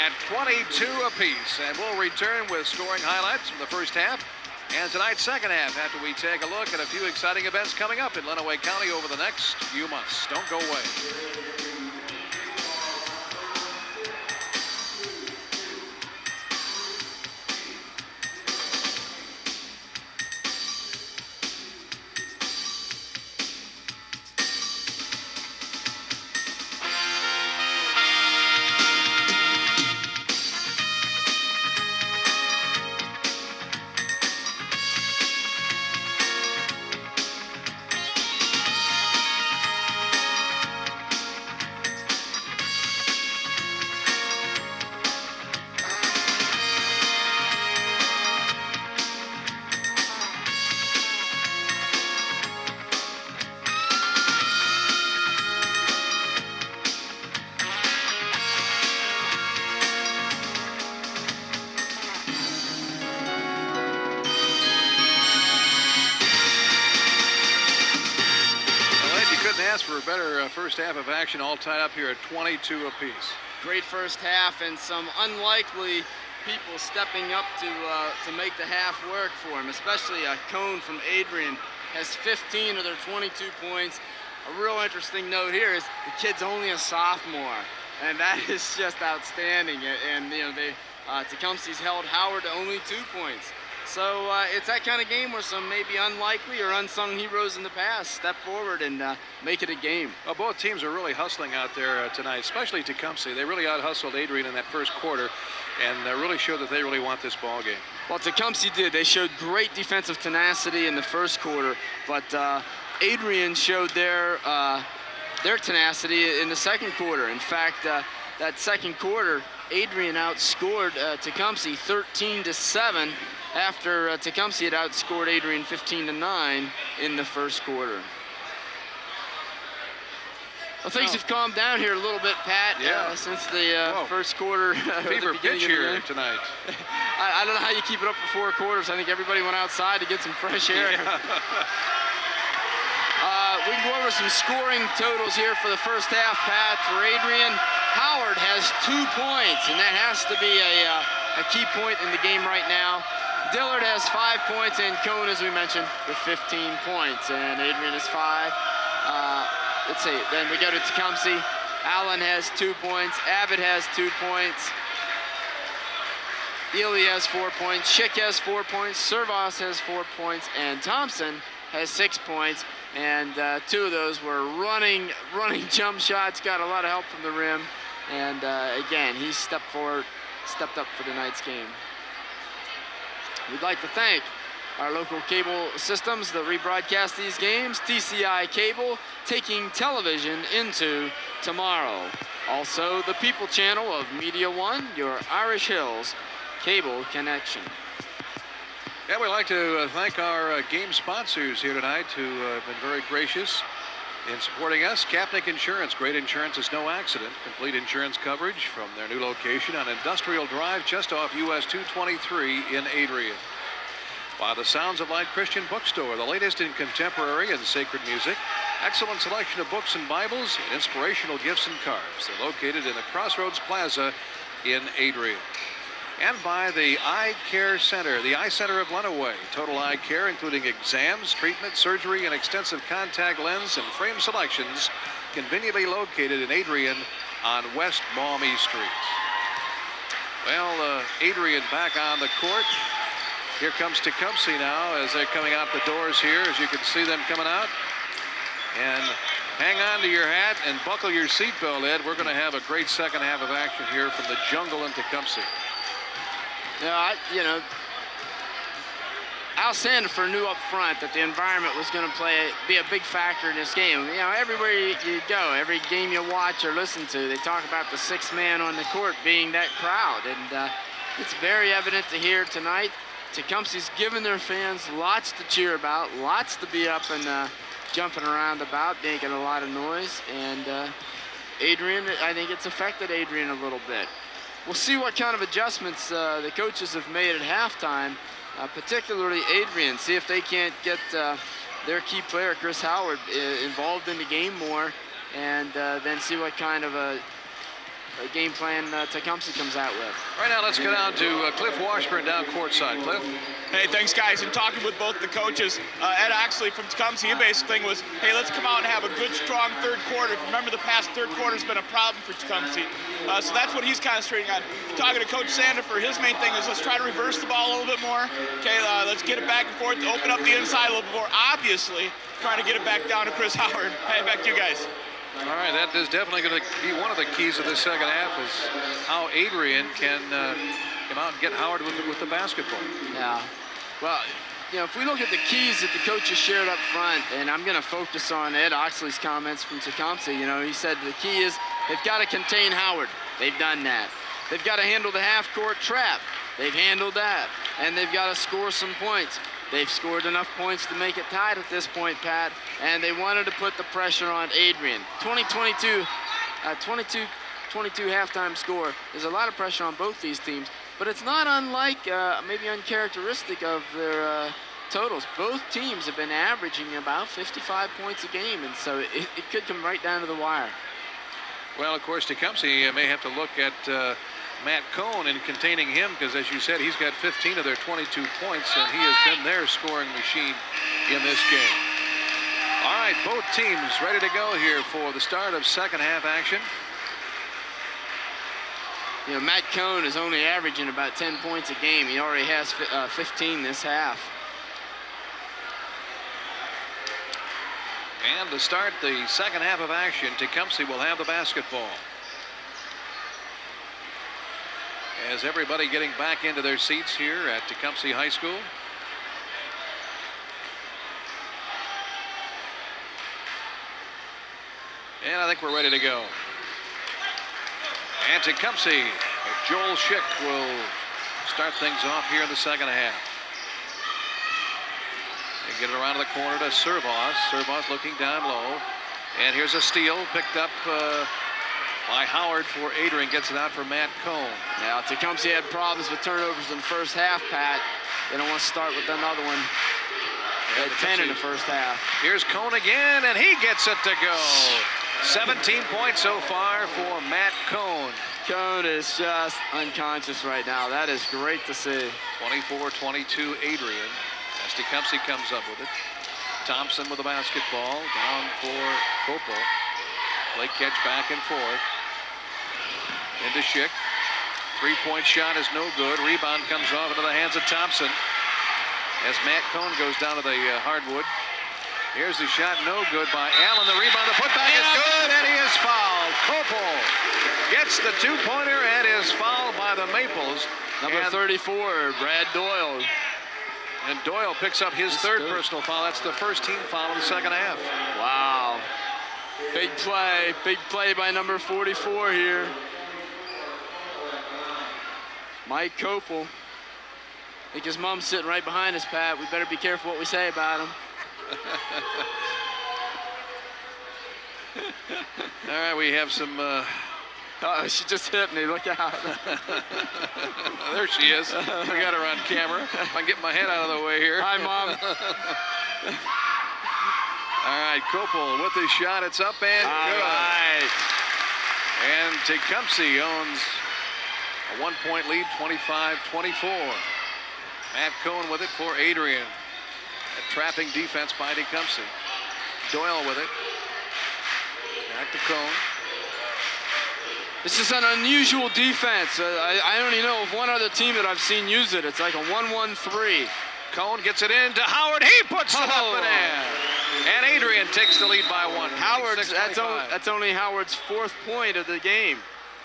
at 22 apiece. And we'll return with scoring highlights from the first half and tonight's second half after we take a look at a few exciting events coming up in Lenawee County over the next few months. Don't go away. For a better first half of action, all tied up here at 22 apiece. Great first half and some unlikely people stepping up to make the half work for him, especially Cohn from Adrian has 15 of their 22 points. A real interesting note here is the kid's only a sophomore. and that is just outstanding. And you know, Tecumseh's held Howard to only 2 points. So it's that kind of game where some maybe unlikely or unsung heroes in the past step forward and make it a game. Well, both teams are really hustling out there tonight, especially Tecumseh. They really out-hustled Adrian in that first quarter and really showed that they really want this ball game. Well, Tecumseh did. They showed great defensive tenacity in the first quarter, but Adrian showed their tenacity in the second quarter. In fact, that second quarter, Adrian outscored Tecumseh 13-7 after Tecumseh had outscored Adrian 15-9 in the first quarter. Well, things have calmed down here a little bit, Pat, since the first quarter. Fever pitch here tonight. I don't know how you keep it up for 4 quarters. I think everybody went outside to get some fresh air. Yeah. We can go over some scoring totals here for the first half, Pat. For Adrian, Howard has 2 points, and that has to be a key point in the game right now. Dillard has 5 points, and Cone, as we mentioned, with 15 points, and Adrian is 5. Let's see, then we go to Tecumseh. Allen has 2 points, Abbott has 2 points, Ely has 4 points, Schick has 4 points, Servos has 4 points, and Thompson has 6 points, and 2 of those were running jump shots, got a lot of help from the rim, and again, he stepped up for tonight's game. We'd like to thank our local cable systems that rebroadcast these games, TCI Cable, taking television into tomorrow. Also, the People Channel of Media One, your Irish Hills cable connection. Yeah, we'd like to thank our game sponsors here tonight who have been very gracious in supporting us. Kapnick Insurance, great insurance is no accident. Complete insurance coverage from their new location on Industrial Drive just off US 223 in Adrian. By the Sounds of Light Christian Bookstore, the latest in contemporary and sacred music. Excellent selection of books and Bibles, and inspirational gifts and cards. They're located in the Crossroads Plaza in Adrian. And by the Eye Care Center, the Eye Center of Lenawee. Total eye care, including exams, treatment, surgery, and extensive contact lens and frame selections, conveniently located in Adrian on West Maumee Street. Well, Adrian back on the court. Here comes Tecumseh now as they're coming out the doors here, as you can see them coming out. And hang on to your hat and buckle your seatbelt, Ed. We're going to have a great second half of action here from the jungle in Tecumseh. Yeah, Al Sandifer knew up front that the environment was going to be a big factor in this game. You know, everywhere you go, every game you watch or listen to, they talk about the 6th man on the court being that crowd. And it's very evident to hear tonight. Tecumseh's given their fans lots to cheer about, lots to be up and jumping around about, making a lot of noise. And Adrian, I think it's affected Adrian a little bit. We'll see what kind of adjustments the coaches have made at halftime, particularly Adrian. See if they can't get their key player, Chris Howard, involved in the game more, and then see what kind of a game plan Tecumseh comes out with. Right now, let's go down to Cliff Washburn down courtside. Cliff? Hey, thanks, guys. And talking with both the coaches, Ed Oxley from Tecumseh, his basic thing was, hey, let's come out and have a good, strong third quarter. Remember, the past third quarter has been a problem for Tecumseh. So that's what he's concentrating on. Talking to Coach Sandifer, his main thing is let's try to reverse the ball a little bit more. Okay, let's get it back and forth, open up the inside a little bit more. Obviously, trying to get it back down to Chris Howard. Hey, back to you guys. All right, that is definitely going to be one of the keys of this second half is how Adrian can come out and get Howard with the basketball. Yeah. Well, you know, if we look at the keys that the coaches shared up front, and I'm going to focus on Ed Oxley's comments from Tecumseh, you know, he said the key is they've got to contain Howard. They've done that. They've got to handle the half-court trap. They've handled that. And they've got to score some points. They've scored enough points to make it tied at this point, Pat, and they wanted to put the pressure on Adrian. 22 halftime score. There's a lot of pressure on both these teams, but it's not unlike, maybe uncharacteristic of their totals. Both teams have been averaging about 55 points a game, and so it could come right down to the wire. Well, of course, Tecumseh may have to look at Matt Cohn in containing him because, as you said, he's got 15 of their 22 points, and he has been their scoring machine in this game. All right, both teams ready to go here for the start of second half action. You know, Matt Cohn is only averaging about 10 points a game. He already has 15 this half. And to start the second half of action, Tecumseh will have the basketball. As everybody getting back into their seats here at Tecumseh High School. And I think we're ready to go. And Tecumseh, Joel Schick will start things off here in the second half. They get it around the corner to Servos. Servos looking down low. And here's a steal picked up by Howard for Adrian. Gets it out for Matt Cohn. Now, Tecumseh had problems with turnovers in the first half, Pat. They don't want to start with another one. They had 10 in the first half. Here's Cohn again, and he gets it to go. 17 points so far for Matt Cohn. Cohn is just unconscious right now. That is great to see. 24-22 Adrian. As Tecumseh comes up with it. Thompson with the basketball. Down for Copo. Play catch back and forth. Into Schick. Three-point shot is no good. Rebound comes off into the hands of Thompson. As Matt Cohn goes down to the hardwood. Here's the shot, no good by Allen. The rebound, the putback is good, and he is fouled. Copo gets the two-pointer and is fouled by the Maples. Number 34, Brad Doyle. And Doyle picks up his third personal foul. That's the first team foul in the second half. Wow. Big play by number 44 here. Mike Copel. I think his mom's sitting right behind us, Pat. We better be careful what we say about him. All right, we have some... Oh, she just hit me. Look out. There she is. We got her on camera. If I can get my head out of the way here. Hi, Mom. All right, Copel with the shot. It's up and good. All right. And Tecumseh owns a one-point lead, 25-24. Matt Cohn with it for Adrian. A trapping defense by Tecumseh. Doyle with it. Back to Cohn. This is an unusual defense. I only know of one other team that I've seen use it. It's like a 1-1-3. Cohn gets it in to Howard. He puts it up and in. And Adrian takes the lead by one. That's only Howard's fourth point of the game.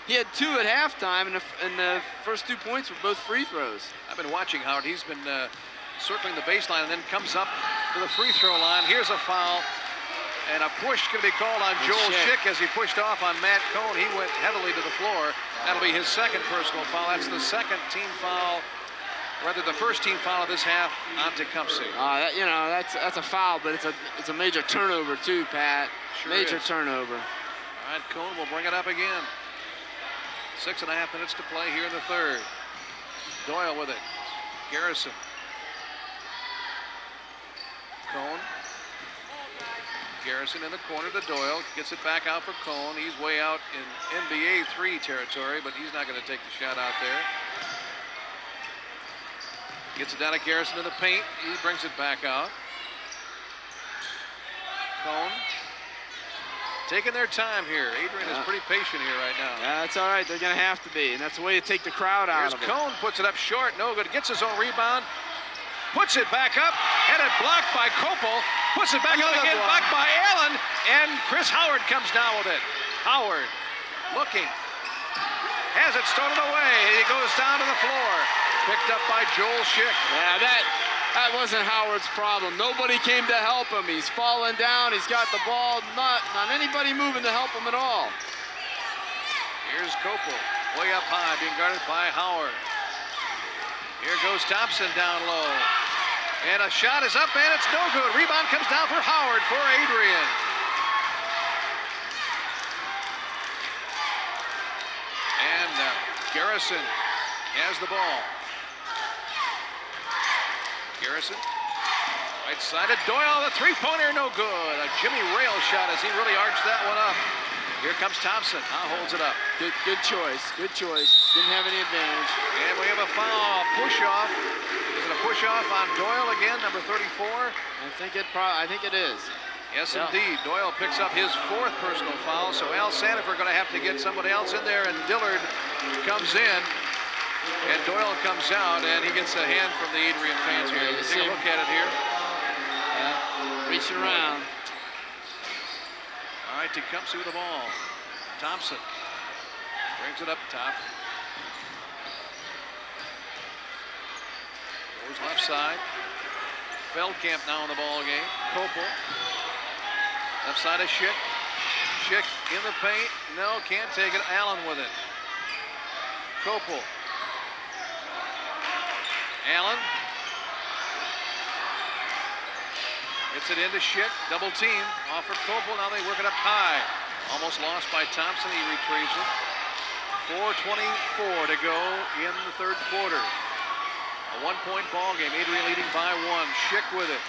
He had 2 at halftime, and the first 2 points were both free throws. I've been watching Howard. He's been circling the baseline and then comes up to the free throw line. Here's a foul. And a push can be called on Joel Schick as he pushed off on Matt Cohn. He went heavily to the floor. That'll be his second personal foul. That's the second team foul, rather the first team foul of this half on Tecumseh. You know, that's a foul, but it's a major turnover too, Pat. Sure major is. turnover. All right, Cohn will bring it up again. 6.5 minutes to play here in the third. Doyle with it. Garrison. Cohn. Garrison in the corner to Doyle. Gets it back out for Cohn. He's way out in NBA 3 territory, but he's not going to take the shot out there. Gets it down to Garrison in the paint. He brings it back out. Cohn. Taking their time here. Adrian is pretty patient here right now. Yeah, that's all right. They're going to have to be, and that's the way to take the crowd out of it. Here's Cohn, puts it up short. No good. Gets his own rebound. Puts it back up. Headed blocked by Copel. Puts it back up again. Blocked by Allen. And Chris Howard comes down with it. Howard looking. Has it stolen away. He goes down to the floor. Picked up by Joel Schick. Yeah, that wasn't Howard's problem. Nobody came to help him. He's falling down. He's got the ball. Not anybody moving to help him at all. Here's Copel. Way up high. Being guarded by Howard. Here goes Thompson down low. And a shot is up, and it's no good. Rebound comes down for Howard for Adrian. And Garrison has the ball. Garrison, right-sided. Doyle, the three-pointer, no good. A Jimmy Rail shot as he really arched that one up. Here comes Thompson. Now holds it up. Good choice. Good choice. Didn't have any advantage. And we have a foul, push-off. Is it a push-off on Doyle again, number 34? I think it is. Yes, Yeah. indeed. Doyle picks up his 4th personal foul, so Al Sandifer going to have to get somebody else in there, and Dillard comes in, and Doyle comes out, and he gets a hand from the Adrian fans here. Yeah, you Take see a him. look at it here. Reaching around. All right, Tecumseh with the ball. Thompson brings it up top. Goes left side. Feldkamp now in the ball game. Kopel. Left side of Schick. Schick in the paint. No, can't take it. Allen with it. Kopel. Allen. Gets it into Schick. Double team. Offered Kopel. Now they work it up high. Almost lost by Thompson. He retrieves it. 4:24 to go in the 3rd quarter. A 1-point ball game. Adrian leading by 1. Schick with it.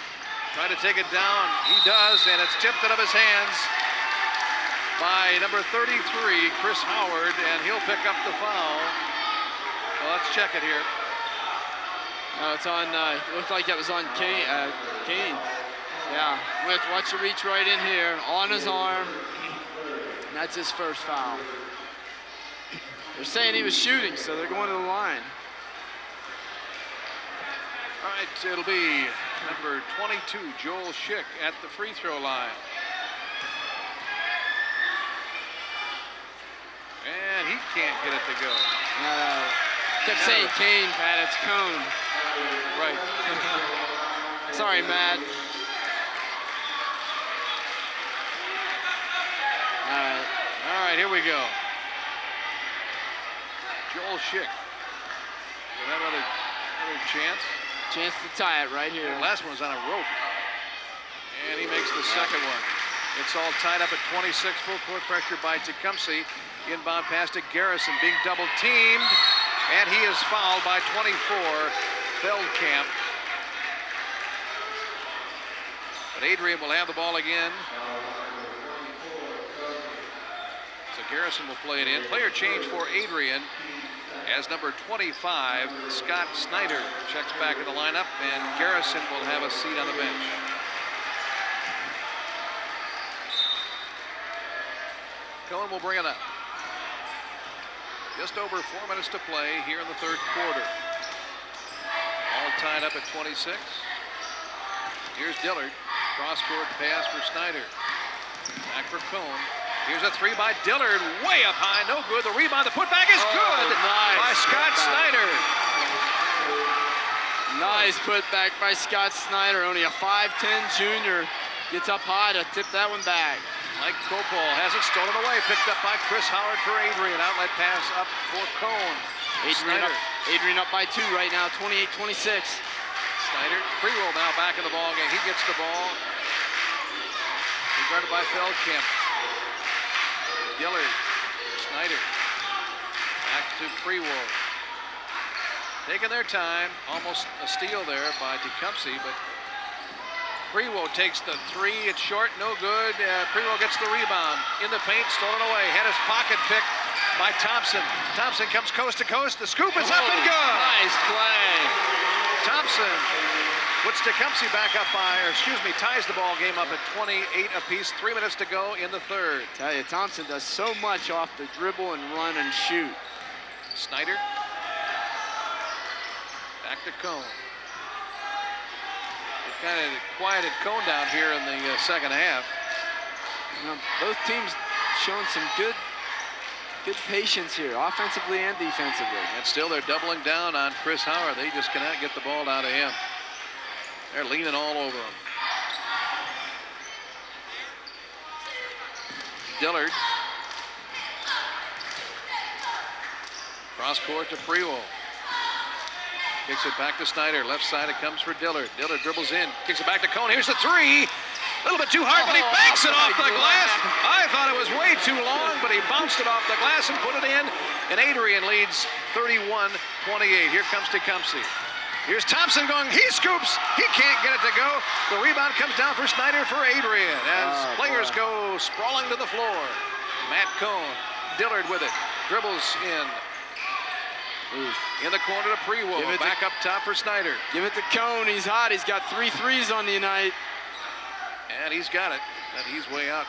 Trying to take it down. He does, and it's tipped out of his hands by number 33, Chris Howard, and he'll pick up the foul. Well, let's check it here. No, it's on, it looked like it was on Kane. Yeah, watch it reach right in here, on his arm. And that's his first foul. They're saying he was shooting, so they're going to the line. All right, it'll be number 22, Joel Schick, at the free throw line. And he can't get it to go. Kept saying Kane, Pat, it's Cone. Right. Sorry, Matt. All right, here we go. Joel Schick. Will have another chance. Chance to tie it right here. The last one was on a rope. And he makes the second one. It's all tied up at 26. Full court pressure by Tecumseh. Inbound pass to Garrison, being double teamed. And he is fouled by 24, Feldkamp. But Adrian will have the ball again. So Garrison will play it in. Player change for Adrian. As number 25, Scott Snyder checks back in the lineup, and Garrison will have a seat on the bench. Cohen will bring it up. Just over 4 minutes to play here in the 3rd quarter. All tied up at 26. Here's Dillard. Cross-court pass for Snyder. Back for Cohen. Here's a 3 by Dillard, way up high, no good. The rebound, the putback is good nice by Scott Snyder. Nice putback by Scott Snyder, only a 5'10" junior. Gets up high to tip that one back. Mike Kopel has it stolen away, picked up by Chris Howard for Adrian. Outlet pass up for Cohen. Adrian up by 2 right now, 28-26. Snyder, pre-roll now back in the ball game. He gets the ball. He's guarded by Feldkamp. Dillard, Snyder, back to pre-roll. Taking their time, almost a steal there by Tecumseh, but Prewo takes the 3, it's short, no good. Prewo gets the rebound, in the paint, stolen away. Had his pocket picked by Thompson. Thompson comes coast to coast, the scoop is up and good. Nice play. Thompson puts Tecumseh back up by, ties the ball game up at 28 apiece. 3 minutes to go in the 3rd. Tell you, Thompson does so much off the dribble and run and shoot. Snyder. Back to Cone. It kind of quieted Cone down here in the 2nd half. You know, both teams showing some good patience here, offensively and defensively. And still they're doubling down on Chris Howard. They just cannot get the ball down to him. They're leaning all over him. Dillard. Cross court to Prewo. Kicks it back to Snyder. Left side it comes for Dillard. Dillard dribbles in. Kicks it back to Cone. Here's the 3. A little bit too hard, but he banks it off the glass. I thought it was way too long, but he bounced it off the glass and put it in. And Adrian leads 31-28. Here comes Tecumseh. Here's Thompson going, he scoops. He can't get it to go. The rebound comes down for Snyder for Adrian. As players go sprawling to the floor. Matt Cone, Dillard with it. Dribbles in. In the corner to Prewo. Back up top for Snyder. Give it to Cone. He's hot. He's got 3 threes on the night. And he's got it. And he's way out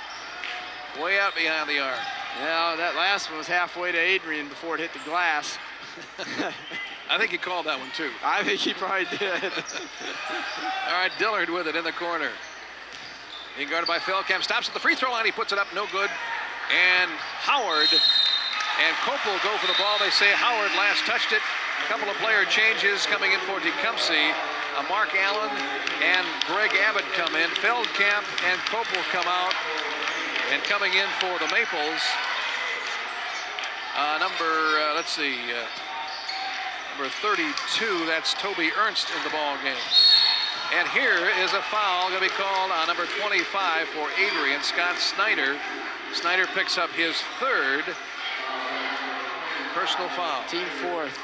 behind the arc. Yeah, that last one was halfway to Adrian before it hit the glass. I think he called that one too. I think he probably did. All right, Dillard with it in the corner. Being guarded by Feldkamp. Stops at the free throw line. He puts it up. No good. And Howard and Kopel go for the ball. They say Howard last touched it. A couple of player changes coming in for Tecumseh. Mark Allen and Greg Abbott come in. Feldkamp and Kopel come out. And coming in for the Maples, number 32, that's Toby Ernst in the ball game. And here is a foul going to be called on number 25 for Adrian, Scott Snyder. Snyder picks up his third personal foul. Team fourth.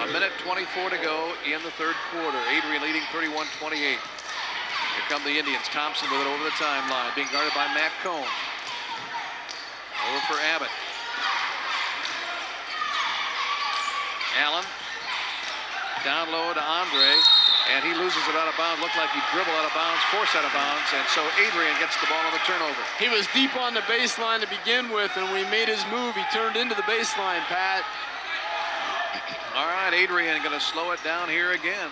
A minute 24 to go in the third quarter. Adrian leading 31-28. Here come the Indians. Thompson with it over the timeline, being guarded by Matt Cohn. Over for Abbott. Allen. Down low to Andre. And he loses it out of bounds. Looked like he dribbled out of bounds, forced out of bounds. And so Adrian gets the ball on the turnover. He was deep on the baseline to begin with, and when he made his move, he turned into the baseline, Pat. All right, Adrian going to slow it down here again.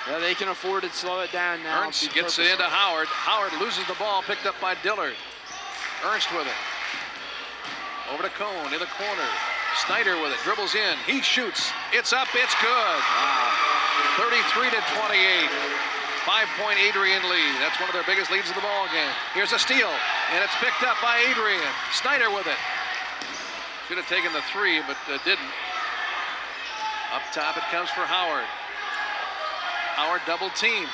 Yeah, they can afford to slow it down now. Ernst gets it into Howard. Howard loses the ball, picked up by Dillard. Ernst with it. Over to Cohn in the corner. Snyder with it, dribbles in. He shoots. It's up, it's good. Wow. 33-28. 5-point Adrian lead. That's one of their biggest leads of the ball game. Here's a steal, and it's picked up by Adrian. Snyder with it. Should have taken the three, but didn't. Up top, it comes for Howard. Howard double team.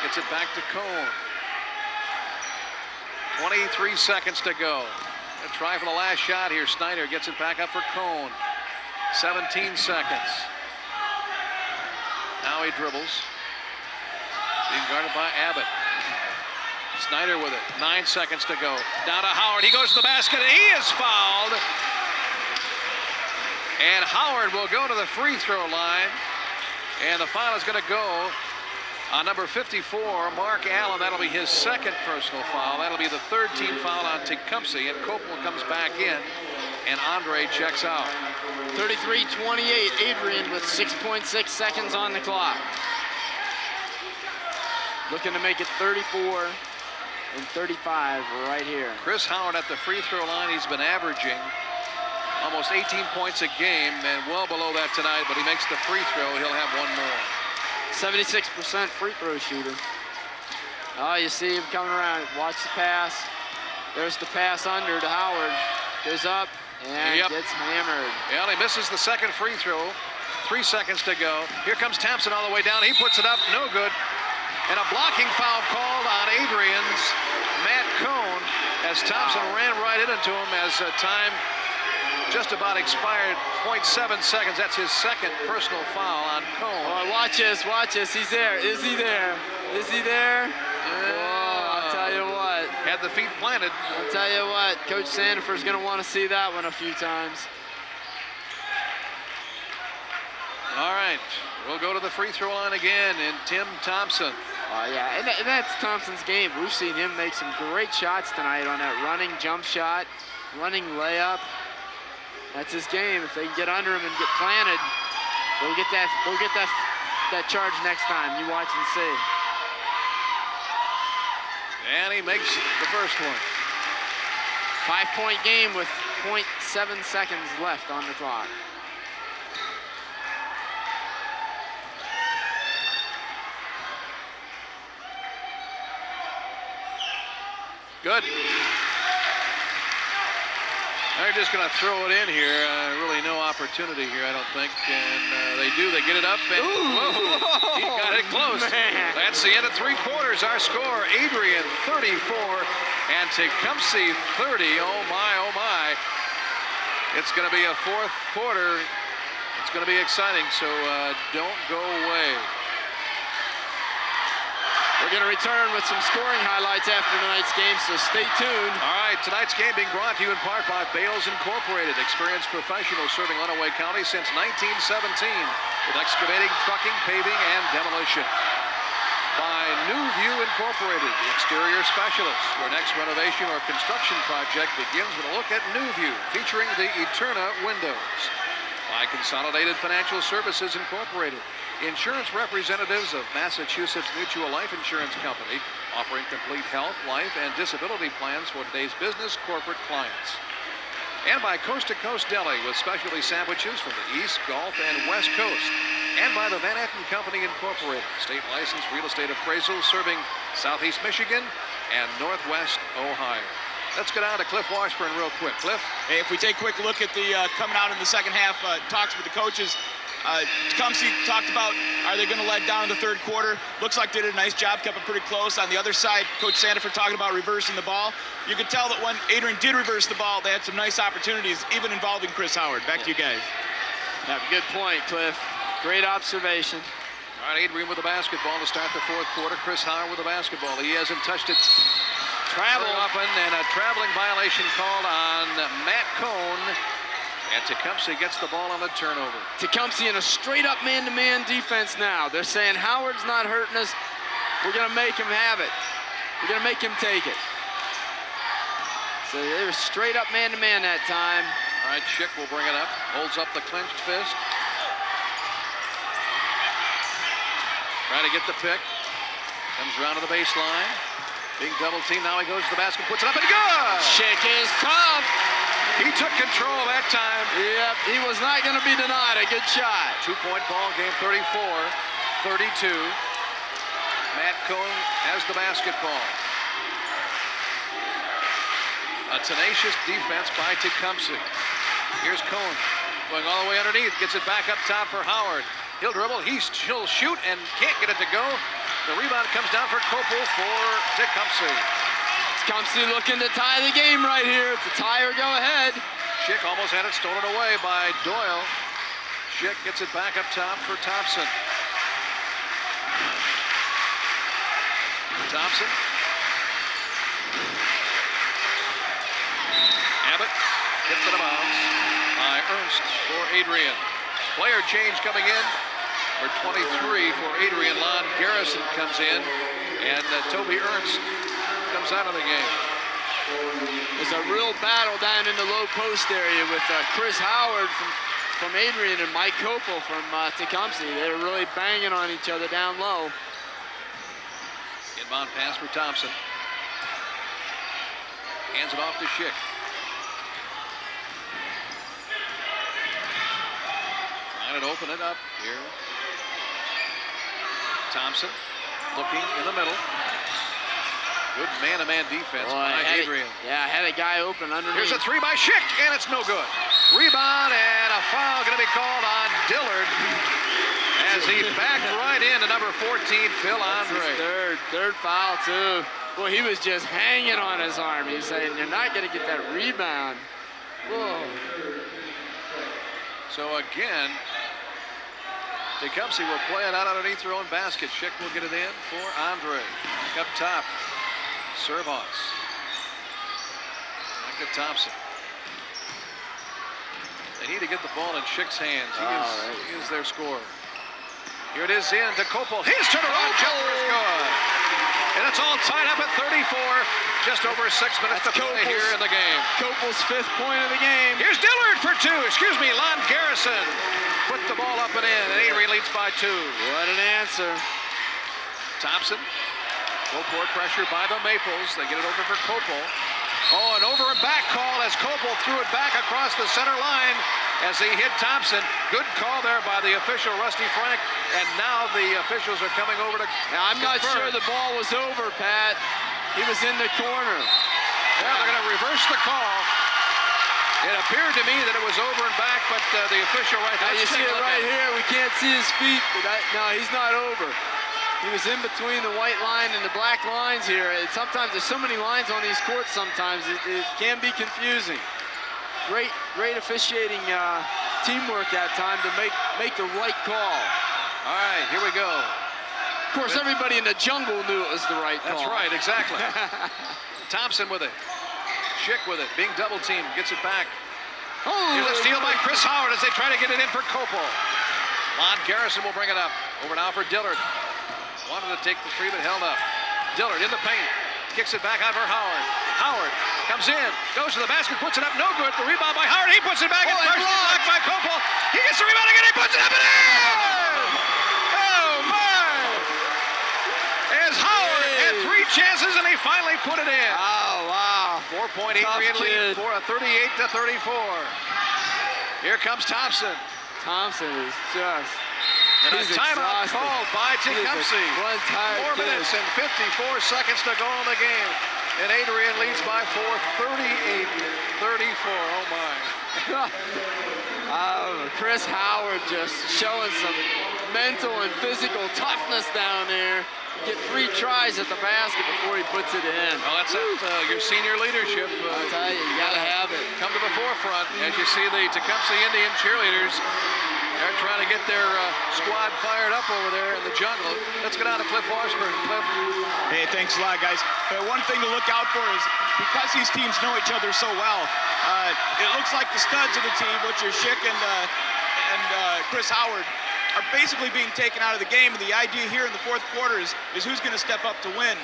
Gets it back to Cohn. 23 seconds to go. Gonna try for the last shot here. Snyder gets it back up for Cohn. 17 seconds. Now he dribbles. Being guarded by Abbott. Snyder with it. 9 seconds to go. Down to Howard. He goes to the basket and he is fouled. And Howard will go to the free throw line. And the foul is going to go on number 54, Mark Allen. That'll be his second personal foul. That'll be the third team foul on Tecumseh. And Kopel comes back in. And Andre checks out. 33-28, Adrian with 6.6 seconds on the clock. Looking to make it 34 and 35 right here. Chris Howard at the free throw line. He's been averaging almost 18 points a game and well below that tonight, but he makes the free throw. He'll have one more. 76% free throw shooter. Oh, you see him coming around. Watch the pass. There's the pass under to Howard. Goes up and gets hammered. Yeah, he misses the second free throw. 3 seconds to go. Here comes Thompson all the way down. He puts it up, no good. And a blocking foul called on Adrian's Matt Cohn as Thompson ran right into him as time just about expired. 0.7 seconds. That's his second personal foul on Cohn. Oh, watch this, watch this. He's there. Is he there? Is he there? Oh, I'll tell you what. Had the feet planted. I'll tell you what. Coach Sandifer's going to want to see that one a few times. All right. We'll go to the free throw line again, and Tim Thompson. Yeah, and that's Thompson's game. We've seen him make some great shots tonight on that running jump shot, running layup. That's his game. If they can get under him and get planted, they'll get that charge next time. You watch and see. And he makes the first one. 5-point game with 0.7 seconds left on the clock. Good. They're just going to throw it in here. Really no opportunity here, I don't think. And they do. They get it up. And whoa, he got it close. Man. That's the end of 3 quarters. Our score, Adrian 34 and Tecumseh 30. Oh, my, oh, my. It's going to be a fourth quarter. It's going to be exciting, so don't go away. We're going to return with some scoring highlights after tonight's game, so stay tuned. All right, tonight's game being brought to you in part by Bales Incorporated, experienced professionals serving Lenawee County since 1917 with excavating, trucking, paving, and demolition. By New View Incorporated, the exterior specialists, where next renovation or construction project begins with a look at New View, featuring the Eterna windows. By Consolidated Financial Services Incorporated, insurance representatives of Massachusetts Mutual Life Insurance Company, offering complete health, life, and disability plans for today's business corporate clients. And by Coast to Coast Deli with specialty sandwiches from the East, Gulf, and West Coast. And by the Van Etten Company Incorporated, state licensed real estate appraisal serving Southeast Michigan and Northwest Ohio. Let's go down to Cliff Washburn real quick. Cliff? Hey, if we take a quick look at the coming out in the second half talks with the coaches, Tecumseh talked about, are they going to let down in the third quarter? Looks like they did a nice job, kept it pretty close. On the other side, Coach Sandiford talking about reversing the ball. You could tell that when Adrian did reverse the ball, they had some nice opportunities, even involving Chris Howard. Back to you guys. Yeah, good point, Cliff. Great observation. All right, Adrian with the basketball to start the fourth quarter. Chris Howard with the basketball. He hasn't touched it Travel. very often, and a traveling violation called on Matt Cohn. And Tecumseh gets the ball on the turnover. Tecumseh in a straight-up man-to-man defense now. They're saying Howard's not hurting us. We're going to make him have it. We're going to make him take it. So they were straight-up man-to-man that time. All right, Schick will bring it up. Holds up the clenched fist. Trying to get the pick. Comes around to the baseline. Being double teamed. Now he goes to the basket, puts it up, and good! Schick is tough. He took control that time. Yep, he was not going to be denied a good shot. 2-point ball game, 34-32. Matt Cohn has the basketball. A tenacious defense by Tecumseh. Here's Cohn going all the way underneath. Gets it back up top for Howard. He'll dribble. He'll shoot and can't get it to go. The rebound comes down for Kopel for Tecumseh. Tecumseh looking to tie the game right here. It's a tie or go ahead. Schick almost had it stolen away by Doyle. Schick gets it back up top for Thompson. Thompson. Abbott gets it out of bounds by Ernst for Adrian. Player change coming in. Number 23 for Adrian. Lon Garrison comes in, and Toby Ernst comes out of the game. There's a real battle down in the low post area with Chris Howard from Adrian and Mike Kopel from Tecumseh. They're really banging on each other down low. Inbound pass for Thompson. Hands it off to Schick. Trying to open it up here. Thompson looking in the middle. Good man-to-man defense by Adrian. I had a guy open underneath. Here's a three by Schick, and it's no good. Rebound and a foul going to be called on Dillard as he backed right into number 14, Phil Andre. Third foul, too. Boy, he was just hanging on his arm. He's saying, you're not going to get that rebound. Whoa. So again, Tecumseh will play it out underneath their own basket. Schick will get it in for Andre. Back up top. Servos. Back to Thompson. They need to get the ball in Schick's hands. He is their scorer. Here it is in to Kopel. His turnaround jumper is good. And it's all tied up at 34. Just over 6 minutes to play here in the game. Kopel's 5th point of the game. Here's Dillard for 2. Lon Garrison put the ball up and in, and Adrian leads by 2. What an answer. Thompson. Full court pressure by the Maples. They get it over for Kopel. Oh, an over and back call as Kopel threw it back across the center line as he hit Thompson. Good call there by the official, Rusty Frank. And now the officials are coming over to Now, I'm not sure the ball was over, Pat. He was in the corner. Yeah, they're going to reverse the call. It appeared to me that it was over and back, but the official Now, you see it right here. We can't see his feet. But no, he's not over. He was in between the white line and the black lines here. And sometimes there's so many lines on these courts sometimes. It can be confusing. Great officiating teamwork that time to make the right call. All right, here we go. Of course, everybody in the jungle knew it was the right call. That's right, exactly. Thompson with it. Schick with it, being double teamed, gets it back. Here's a steal by Chris Howard as they try to get it in for Copel. Lon Garrison will bring it up. Over now for Dillard. Wanted to take the three, but held up. Dillard in the paint. Kicks it back out for Howard. Howard comes in, goes to the basket, puts it up, no good. The rebound by Howard, he puts it back. It's partially blocked by Copel. He gets the rebound again, he puts it up and in! Oh, my! As Howard had 3 chances and he finally put it in. Oh, wow. 4-point Adrian lead for a 38-34. Here comes Thompson. Thompson is just... And a timeout called by Tecumseh. 4 4 minutes and 54 seconds to go in the game. And Adrian leads by 4, 38-34. Oh, my. Chris Howard just showing some mental and physical toughness down there. Get 3 tries at the basket before he puts it in. Well, that's your senior leadership. I tell you, you gotta have it. Come to the forefront as you see the Tecumseh Indian cheerleaders. They're trying to get their squad fired up over there in the jungle. Let's get on to Cliff Forsberg. Cliff. Hey, thanks a lot, guys. One thing to look out for is because these teams know each other so well, it looks like the studs of the team, which are Schick and Chris Howard, are basically being taken out of the game. And the idea here in the fourth quarter is who's going to step up to win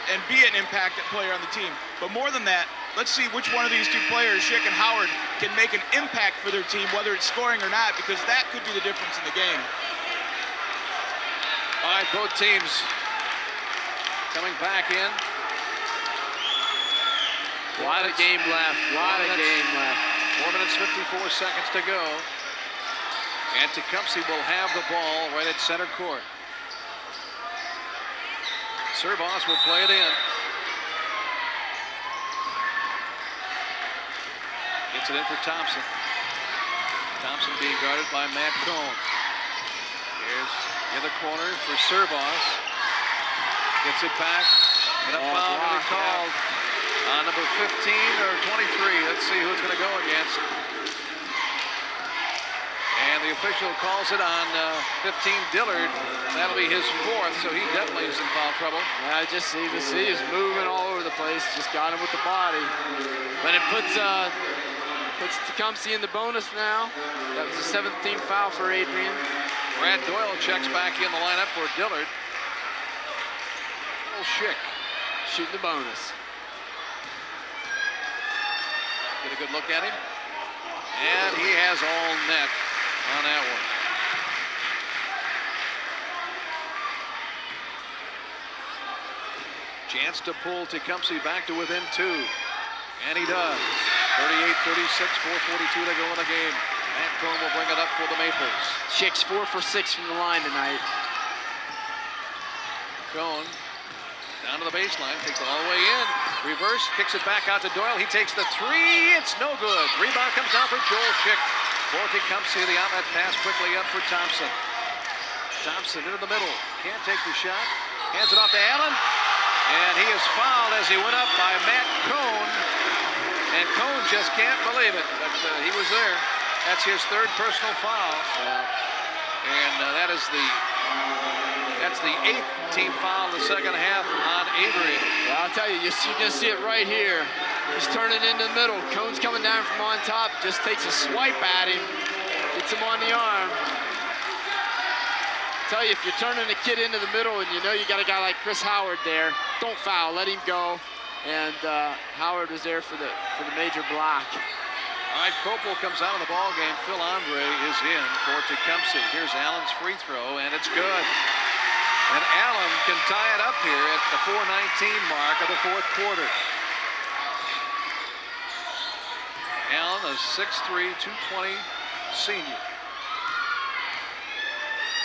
and be an impact player on the team. But more than that, let's see which one of these 2 players, Schick and Howard, can make an impact for their team, whether it's scoring or not, because that could be the difference in the game. All right, both teams coming back in. A lot of game left. 4 minutes, 54 seconds to go. And Tecumseh will have the ball right at center court. Servos will play it in. Gets it in for Thompson. Thompson being guarded by Matt Cohn. Here's in the corner for Servos. Gets it back. And a foul to be called on number 15 or 23. Let's see who it's going to go against. And the official calls it on 15 Dillard. That'll be his 4th, so he definitely is in foul trouble. Yeah, I just see the C is moving all over the place. Just got him with the body. But it puts Tecumseh in the bonus now. That was the 7th team foul for Adrian. Brad Doyle checks back in the lineup for Dillard. Little Schick shooting the bonus. Get a good look at him. And he has all net on that one. Chance to pull Tecumseh back to within 2. And he does. 38-36, 4:42 to go in the game. Matt Cohn will bring it up for the Maples. Schick's 4 for 6 from the line tonight. Cohn down to the baseline, takes it all the way in. Reverse, kicks it back out to Doyle. He takes the 3. It's no good. Rebound comes down for Joel Schick. For Tecumseh, the outlet pass quickly up for Thompson. Thompson into the middle. Can't take the shot. Hands it off to Allen. And he is fouled as he went up by Matt Cohn. And Cohn just can't believe it, but he was there. That's his 3rd personal foul. And that's the 8th team foul in the second half on Adrian. Yeah, I'll tell you, you're going to see it right here. He's turning into the middle. Cohn's coming down from on top, just takes a swipe at him, gets him on the arm. I'll tell you, if you're turning a kid into the middle and you know you got a guy like Chris Howard there, don't foul, let him go. And Howard was there for the major block. All right, Copel comes out of the ball game. Phil Andre is in for Tecumseh. Here's Allen's free throw, and it's good. And Allen can tie it up here at the 4:19 mark of the 4th quarter. Allen, a 6'3", 220 senior.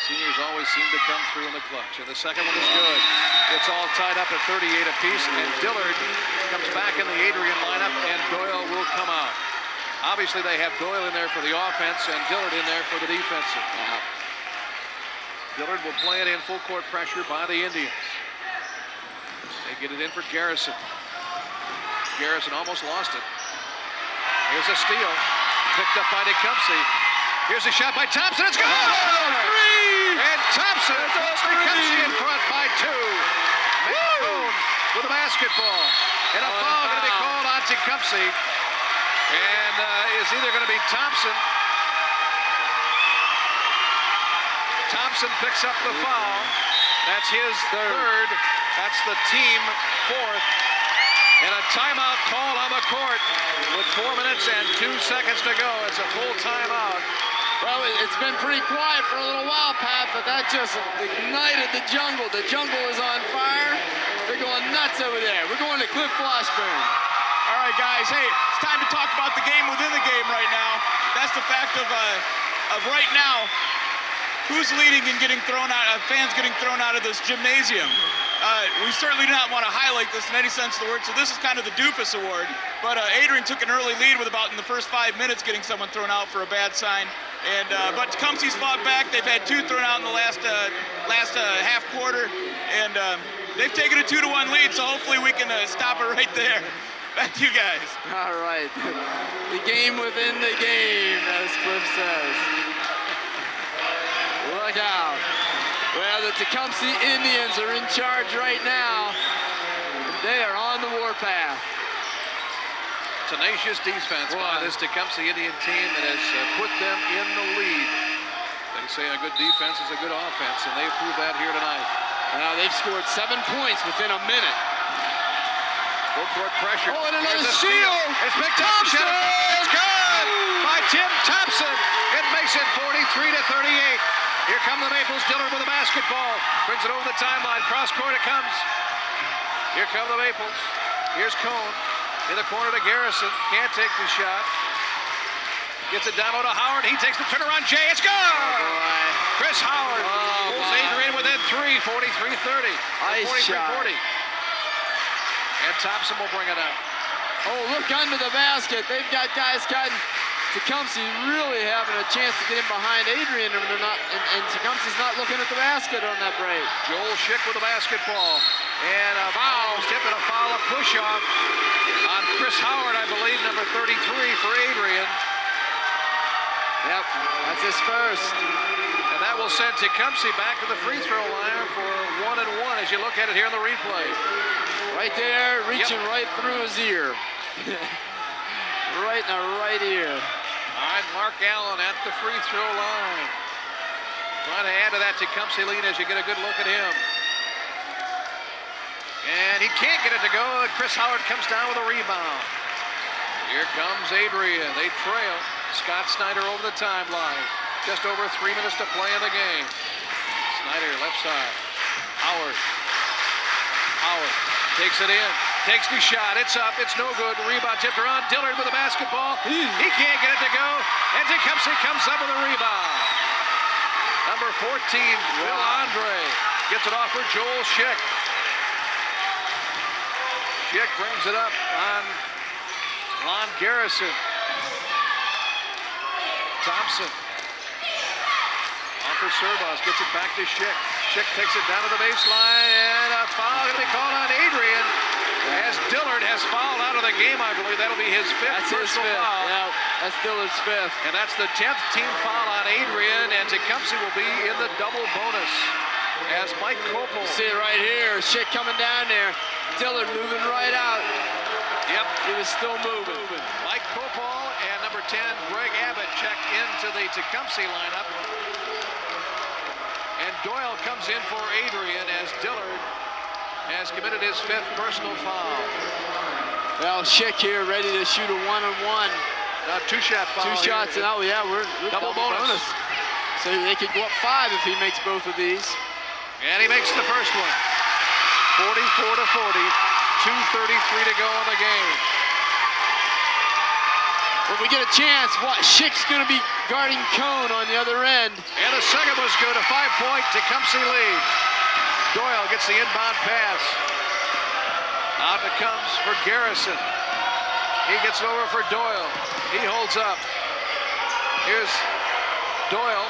Seniors always seem to come through in the clutch. And the second one is good. It's all tied up at 38 apiece, and Dillard comes back in the Adrian lineup, and Doyle will come out. Obviously, they have Doyle in there for the offense and Dillard in there for the defensive. Dillard will play it in full court pressure by the Indians. They get it in for Garrison. Garrison almost lost it. Here's a steal. Picked up by Tecumseh. Here's a shot by Thompson. It's good! And Thompson puts Tecumseh in front by 2. Cone with the basketball. And a foul going to be called on Tecumseh. And is either going to be Thompson. Thompson picks up the foul. That's his third. That's the team 4th. And a timeout call on the court with 4 minutes and 2 seconds to go. It's a full timeout. Well, it's been pretty quiet for a little while, Pat, but that just ignited the jungle. The jungle is on fire. They're going nuts over there. We're going to Cliff Washburn. All right, guys. Hey, it's time to talk about the game within the game right now. That's the fact of right now. Who's leading and getting thrown out? Fans getting thrown out of this gymnasium. We certainly do not want to highlight this in any sense of the word, so this is kind of the doofus award. But Adrian took an early lead with about in the first 5 minutes getting someone thrown out for a bad sign. And but Tecumseh's fought back. They've had 2 thrown out in the last half quarter, and they've taken a 2-1 lead. So hopefully we can stop it right there. Back to you guys. All right. The game within the game, as Cliff says. Look out. Well, the Tecumseh Indians are in charge right now. They are on the warpath. Tenacious defense by this Tecumseh Indian team that has put them in the lead. They say a good defense is a good offense, and they proved that here tonight. Now they've scored 7 points within a minute. Full court pressure. Oh, and another Here's a steal. It's picked up. It's good by Tim Thompson. It makes it 43-38. Here come the Maples. Dillard with the basketball. Brings it over the timeline. Cross court it comes. Here come the Maples. Here's Cone. In the corner to Garrison. Can't take the shot. Gets it down low to Howard. He takes the turnaround. Jay, it's good! Boy. Chris Howard pulls my. Adrian within 3. 43-30. Nice shot. 43-40. And Thompson will bring it up. Oh, look under the basket. They've got guys cutting. Tecumseh really having a chance to get in behind Adrian, and they're not. And Tecumseh's not looking at the basket on that break. Joel Schick with the basketball. And a foul. Tip and a foul, a push-off on Chris Howard, I believe, number 33 for Adrian. Yep, that's his first. And that will send Tecumseh back to the free throw line for 1-1 as you look at it here in the replay. Right there, reaching right through his ear. Right in the right ear. All right, Mark Allen at the free throw line. Trying to add to that Tecumseh lead as you get a good look at him. And he can't get it to go. Chris Howard comes down with a rebound. Here comes Adrian. They trail. Scott Snyder over the timeline. Just over 3 minutes to play in the game. Snyder left side. Howard. Howard takes it in. Takes the shot. It's up. It's no good. Rebound tipped around. Dillard with the basketball. He can't get it to go. And Tecumseh comes up with a rebound. Number 14, Phil Andre. Gets it off for Joel Schick. Schick brings it up on Lon Garrison. Thompson. Off for Servos. Gets it back to Schick. Schick takes it down to the baseline. And a foul going to be called on Adrian. As Dillard has fouled out of the game, I believe that'll be his 5th personal foul. Yeah, that's Dillard's 5th. And that's the 10th team foul on Adrian, and Tecumseh will be in the double bonus. As Mike Copel. See it right here, Schick coming down there. Dillard moving right out. Yep. He was still moving. Mike Copel and number 10, Greg Abbott, check into the Tecumseh lineup. And Doyle comes in for Adrian as Dillard has committed his 5th personal foul. Well, Schick here ready to shoot a 1-on-1. Two-shot foul. 2 shots, and oh yeah, we're double bonus. So they could go up 5 if he makes both of these. And he makes the first one. 44-40, 2:33 to go in the game. When we get a chance, Schick's going to be guarding Cone on the other end. And the second was good, a 5-point Tecumseh lead. Doyle gets the inbound pass. Out it comes for Garrison. He gets it over for Doyle. He holds up. Here's Doyle.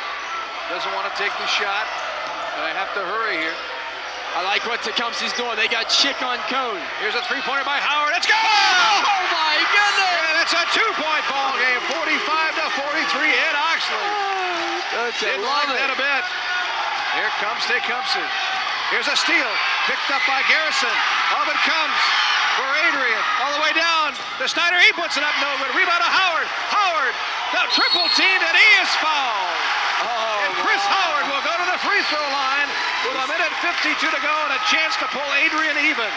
Doesn't want to take the shot. But I have to hurry here. I like what Tecumseh's doing. They got Schick on Cone. Here's a three-pointer by Howard. It's good! Oh my goodness! And it's a 2-point ball game. 45-43 in Oxley. Don't you Didn't love like it? that a bit. Here comes Tecumseh. Here's a steal, picked up by Garrison. Up it comes for Adrian, all the way down to Snyder. He puts it up, no good. Rebound to Howard. Howard, the triple team, and he is fouled. And Chris Howard will go to the free throw line with 1:52 to go and a chance to pull Adrian even.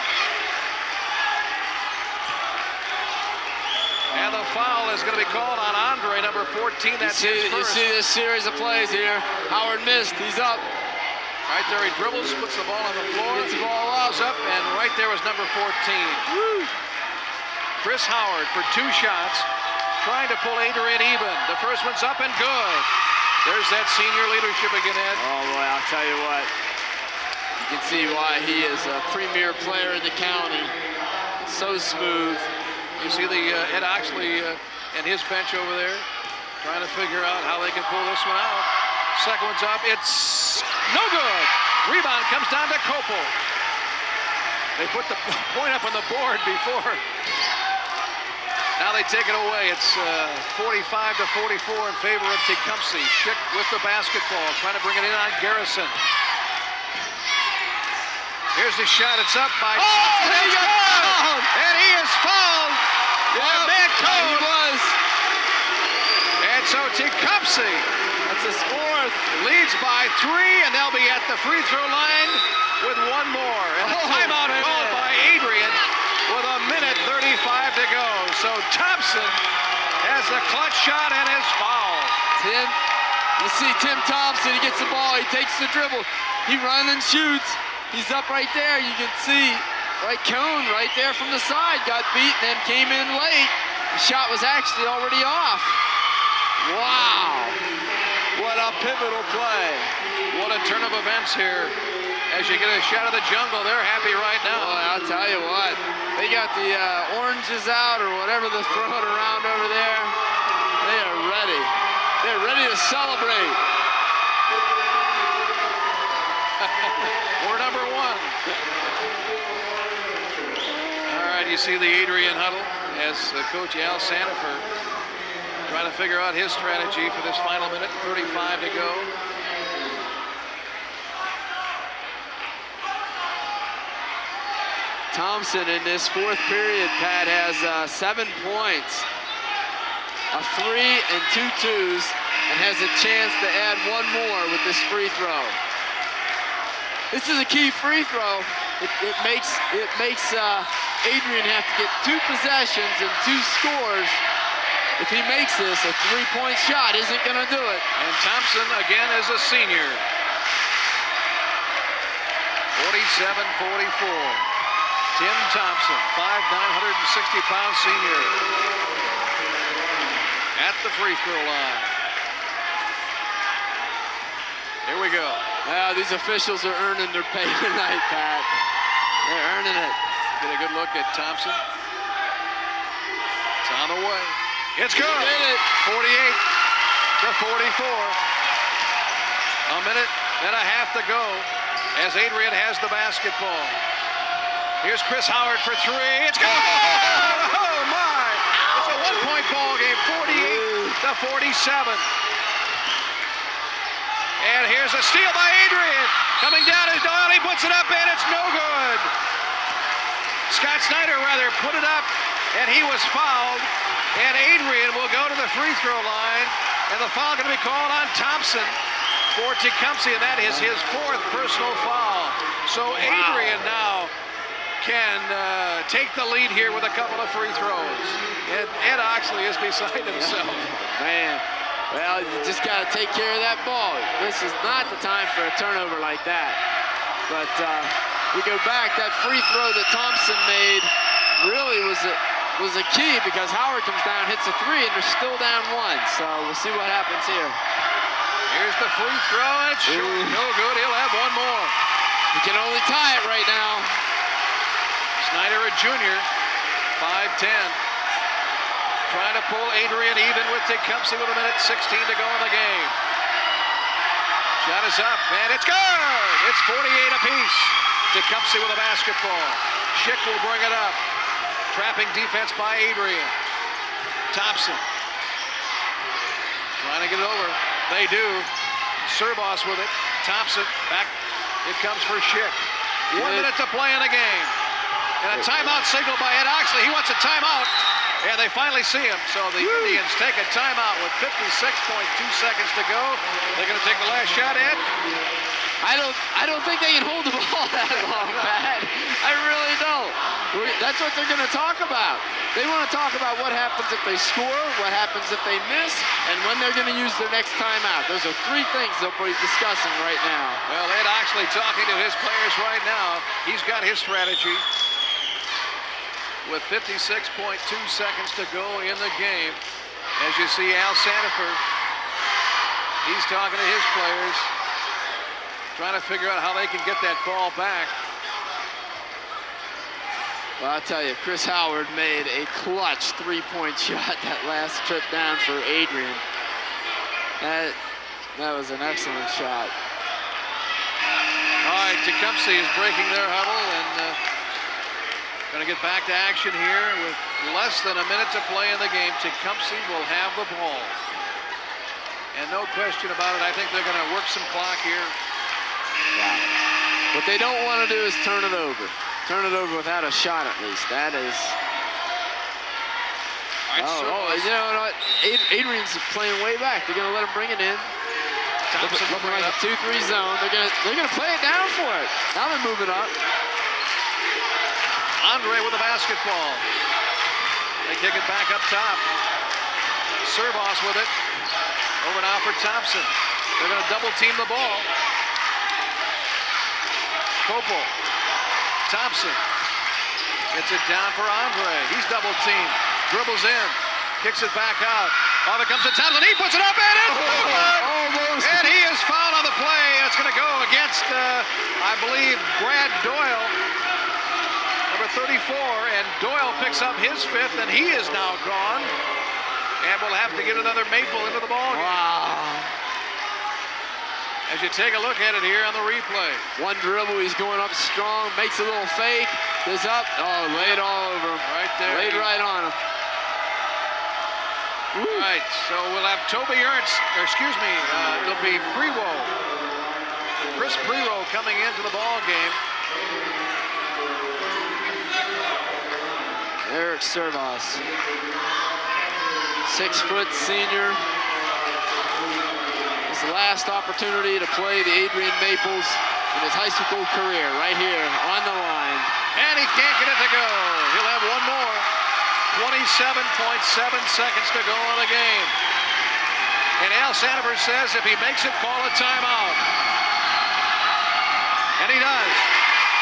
And the foul is going to be called on Andre, number 14. That's his You first. see this series of plays here. Howard missed. He's up. Right there, he dribbles, puts the ball on the floor. Gets the ball up. Goes up, and right there was number 14. Woo. Chris Howard for 2 shots, trying to pull Adrian even. The first one's up and good. There's that senior leadership again, Ed. Oh boy, I'll tell you what. You can see why he is a premier player in the county. So smooth. You see the Ed Oxley and his bench over there, trying to figure out how they can pull this one out. Second one's up. It's no good. Rebound comes down to Copel. They put the point up on the board before. Now they take it away. It's 45 to 44 in favor of Tecumseh. Schick with the basketball, trying to bring it in on Garrison. Here's the shot. It's up by. Oh, he got fouled. And he is fouled. By Matt Cohn. He was. And so Tecumseh That's his 4th. leads by 3, and they'll be at the free throw line with 1 more. And a timeout man. called by Adrian with 1:35 to go. So Thompson has the clutch shot and is fouled. You see Tim Thompson, he gets the ball, he takes the dribble, he runs and shoots. He's up right there, you can see, right Cone right there from the side, got beat and then came in late. The shot was actually already off. Wow, what a pivotal play. What a turn of events here. As you get a shot of the jungle, they're happy right Boy, now. I'll tell you what, they got the oranges out or whatever they're throwing around over there. They are ready. They're ready to celebrate. We're number 1. All right, you see the Adrian huddle as Coach Al Sandifer trying to figure out his strategy for this final minute, 35 to go. Thompson in this 4th period, Pat, has 7 points, a 3 and 2 twos, and has a chance to add 1 more with this free throw. This is a key free throw. It makes Adrian have to get 2 possessions and 2 scores. If he makes this, a 3-point shot isn't going to do it. And Thompson again is a senior. 47-44. Tim Thompson, 5'9", 160-pound senior, at the free throw line. Here we go. Wow, these officials are earning their pay tonight, Pat. They're earning it. Get a good look at Thompson. It's on the way. It's good. He did it. 48 to 44. A minute and a half to go as Adrian has the basketball. Here's Chris Howard for 3. It's good. Oh my! It's a 1-point ball game. 48 to 47. And here's a steal by Adrian. Coming down his dial, he puts it up, and it's no good. Scott Snyder, rather, put it up, and he was fouled. And Adrian will go to the free throw line, and the foul going to be called on Thompson for Tecumseh, and that is his 4th personal foul. So Adrian now can take the lead here with a couple of free throws. And Ed Oxley is beside himself. Man. Well, you just got to take care of that ball. This is not the time for a turnover like that. But we go back, that free throw that Thompson made really was a key because Howard comes down, hits a 3, and they're still down 1. So we'll see what happens here. Here's the free throw. It's no good. He'll have 1 more. He can only tie it right now. Snyder, a junior, 5'10". Trying to pull Adrian even with Tecumseh with 1:16 to go in the game. Shot is up, and it's good! It's 48 apiece. Tecumseh with a basketball. Schick will bring it up. Trapping defense by Adrian. Thompson. Trying to get it over. They do. Serbos with it. Thompson back. It comes for Schick. 1 minute to play in the game. And a timeout signal by Ed Oxley. He wants a timeout. And they finally see him. So the Indians take a timeout with 56.2 seconds to go. They're going to take the last shot, Ed. I don't think they can hold the ball that long, Pat. I really don't. That's what they're going to talk about. They want to talk about what happens if they score, what happens if they miss, and when they're going to use their next timeout. Those are three things they'll be discussing right now. Well, Ed Oxley talking to his players right now. He's got his strategy. With 56.2 seconds to go in the game, as you see Al Sandifer, he's talking to his players, trying to figure out how they can get that ball back. Well, I'll tell you, Chris Howard made a clutch three-point shot that last trip down for Adrian. That was an excellent shot. All right, Tecumseh is breaking their huddle and going to get back to action here with less than a minute to play in the game. Tecumseh will have the ball. And no question about it, I think they're going to work some clock here. Yeah. What they don't want to do is turn it over. Turn it over without a shot at least. That is... All right, you know what? Adrian's playing way back. They're going to let him bring it in. Looking like a 2-3 zone. They're gonna play it down for it. Now they're moving up. Andre with the basketball. They kick it back up top. Servos with it. Over now for Thompson. They're going to double team the ball. Kopel. Thompson. Gets it down for Andre. He's double teamed. Dribbles in. Kicks it back out. Off it comes to Thompson. He puts it up and it's almost. And he is fouled on the play. It's going to go against, I believe, Brad Doyle. Number 34, and Doyle picks up his fifth, and he is now gone. And we'll have to get another Maple into the ball game. Wow. As you take a look at it here on the replay. One dribble, he's going up strong, makes a little fake, is up. Oh, laid all over him. Right there. Laid right on him. All right, so we'll have Toby Ernst, or excuse me, it'll be Prewo. Chris Prewo coming into the ball game. Eric Servos, 6-foot senior. His last opportunity to play the Adrian Maples in his high school career, right here on the line. And he can't get it to go. He'll have one more. 27.7 seconds to go in the game. And Al Sandifer says if he makes it, call a timeout. And he does.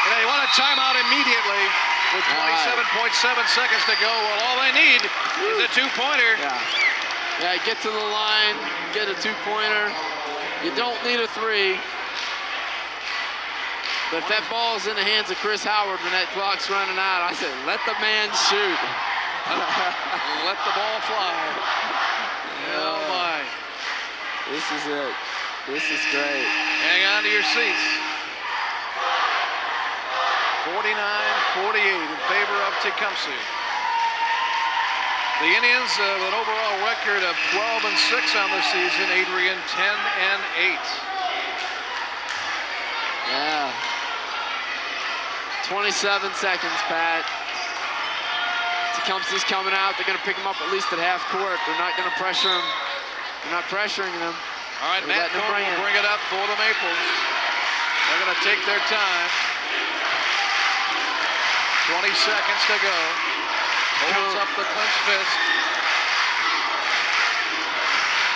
And they want a timeout immediately. With 27.7 seconds to go, well, all they need is a two-pointer. Yeah, get to the line, get a two-pointer. You don't need a three. But if that ball's in the hands of Chris Howard when that clock's running out, I said, let the man shoot. Let the ball fly. Oh, my. This is it. This is great. Hang on to your seats. 49-48 in favor of Tecumseh. The Indians with an overall record of 12-6 on the season. Adrian 10-8. Yeah. 27 seconds, Pat. Tecumseh's coming out. They're going to pick him up at least at half court. They're not going to pressure him. They're not pressuring them. All right, Matt Cohn will bring it up for the Maples. They're going to take their time. 20 seconds to go. Holds up the clenched fist.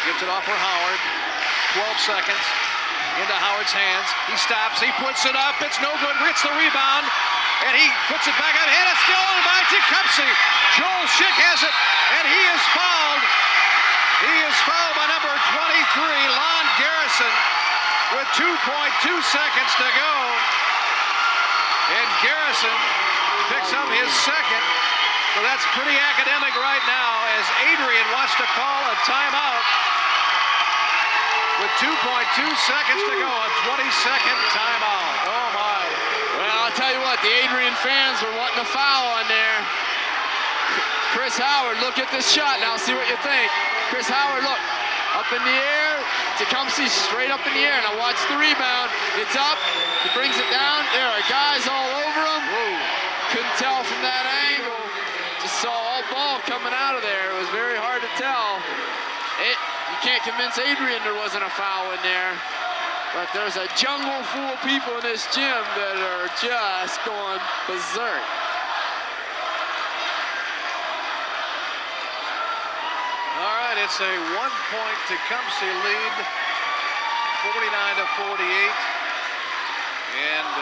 Gets it off for Howard. 12 seconds. Into Howard's hands. He stops. He puts it up. It's no good. Gets the rebound. And he puts it back up. And it's stolen by Tecumseh. Joel Schick has it. And he is fouled. He is fouled by number 23, Lon Garrison, with 2.2 seconds to go. And Garrison picks up his second. So that's pretty academic right now as Adrian wants to call a timeout with 2.2 seconds to go, a 20-second timeout. Oh, my. Well, I'll tell you what, the Adrian fans were wanting a foul on there. Chris Howard, look at this shot now, see what you think. Chris Howard, look, Up in the air. Tecumseh straight up in the air. Now watch the rebound. It's up. He brings it down. There are guys all over him. Whoa. Couldn't tell from that angle. Just saw all ball coming out of there. It was very hard to tell. You can't convince Adrian there wasn't a foul in there. But there's a jungle full of people in this gym that are just going berserk. All right, it's a 1-point Tecumseh lead, 49-48. And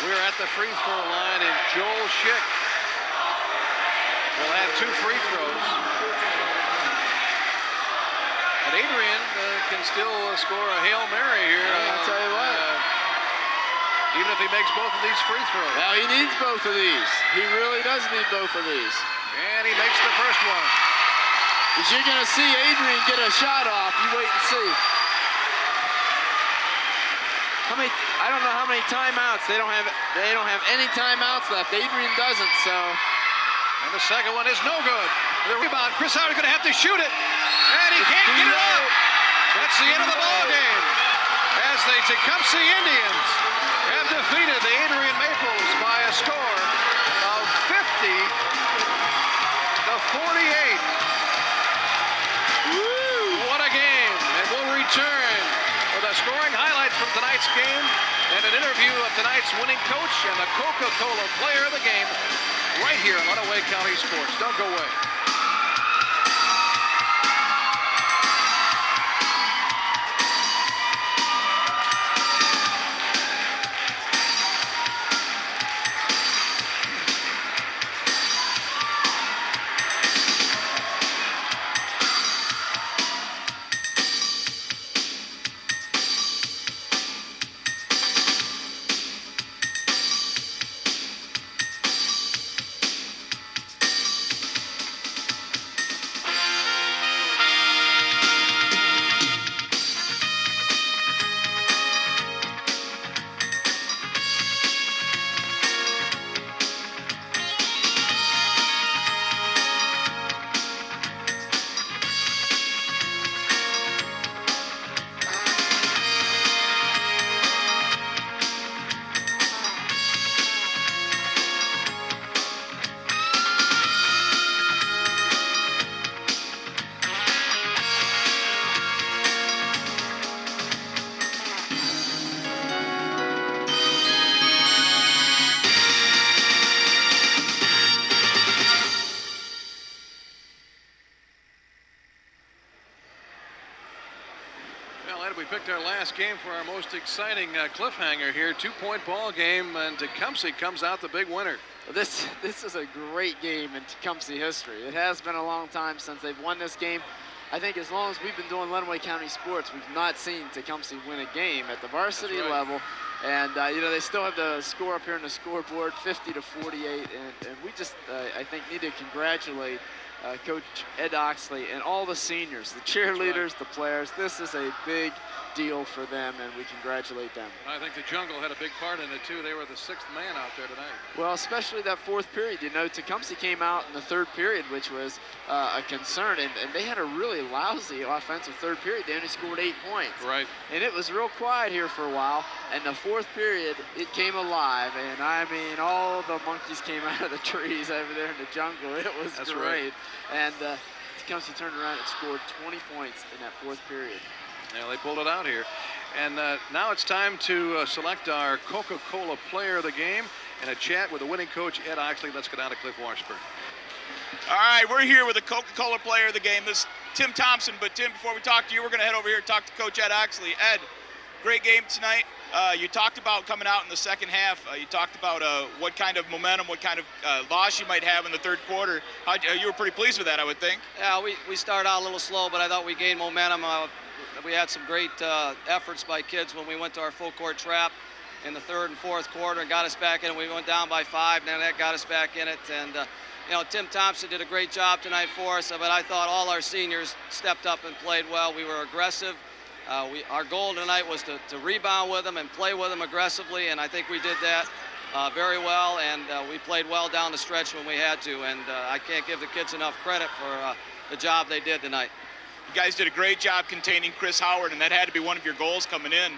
we're at the free throw line, and Joel Schick will have 2 free throws. And Adrian can still score a Hail Mary here. I'll tell you what. Even if he makes both of these free throws. Well, he needs both of these. He really does need both of these. And he makes the first one. Because you're going to see Adrian get a shot off. You wait and see. I don't know how many timeouts. They don't have any timeouts left. Adrian doesn't, so. And the second one is no good. The rebound, Chris Howard going to have to shoot it. And he can't get it up. That's the end of the ball game. As the Tecumseh Indians have defeated the Adrian Maples by a score of 50-48. Woo! What a game. And we'll return with the scoring highlights from tonight's game and an interview of tonight's winning coach and the Coca-Cola player of the game right here on Runaway County Sports. Don't go away. We picked our last game for our most exciting cliffhanger here. 2-point ball game, and Tecumseh comes out the big winner. This is a great game in Tecumseh history. It has been a long time since they've won this game. I think as long as we've been doing Lenawee County sports, we've not seen Tecumseh win a game at the varsity level. And, you know, they still have the score up here on the scoreboard, 50-48. And we just, I think, need to congratulate Coach Ed Oxley and all the seniors, the cheerleaders, the players. This is a big deal for them, and we congratulate them. I think the Jungle had a big part in it, too. They were the 6th man out there tonight. Well, especially that 4th period. You know, Tecumseh came out in the 3rd period, which was a concern, and they had a really lousy offensive 3rd period. They only scored 8 points. Right. And it was real quiet here for a while, and the 4th period, it came alive, and I mean, all the monkeys came out of the trees over there in the jungle. It was great. Right. And Tecumseh turned around and scored 20 points in that 4th period. Yeah, they pulled it out here. And now it's time to select our Coca-Cola player of the game and a chat with the winning coach, Ed Oxley. Let's go down to Cliff Washburn. All right, we're here with the Coca-Cola player of the game. This is Tim Thompson. But, Tim, before we talk to you, we're going to head over here and talk to Coach Ed Oxley. Ed, great game tonight. You talked about coming out in the second half. You talked about what kind of momentum, what kind of loss you might have in the 3rd quarter. You were pretty pleased with that, I would think. Yeah, we started out a little slow, but I thought we gained momentum. We had some great efforts by kids when we went to our full court trap in the 3rd and 4th quarter and got us back in. We went down by 5, and then that got us back in it. And, you know, Tim Thompson did a great job tonight for us, but I thought all our seniors stepped up and played well. We were aggressive. Our goal tonight was to rebound with them and play with them aggressively, and I think we did that very well, and we played well down the stretch when we had to, and I can't give the kids enough credit for the job they did tonight. You guys did a great job containing Chris Howard, and that had to be one of your goals coming in.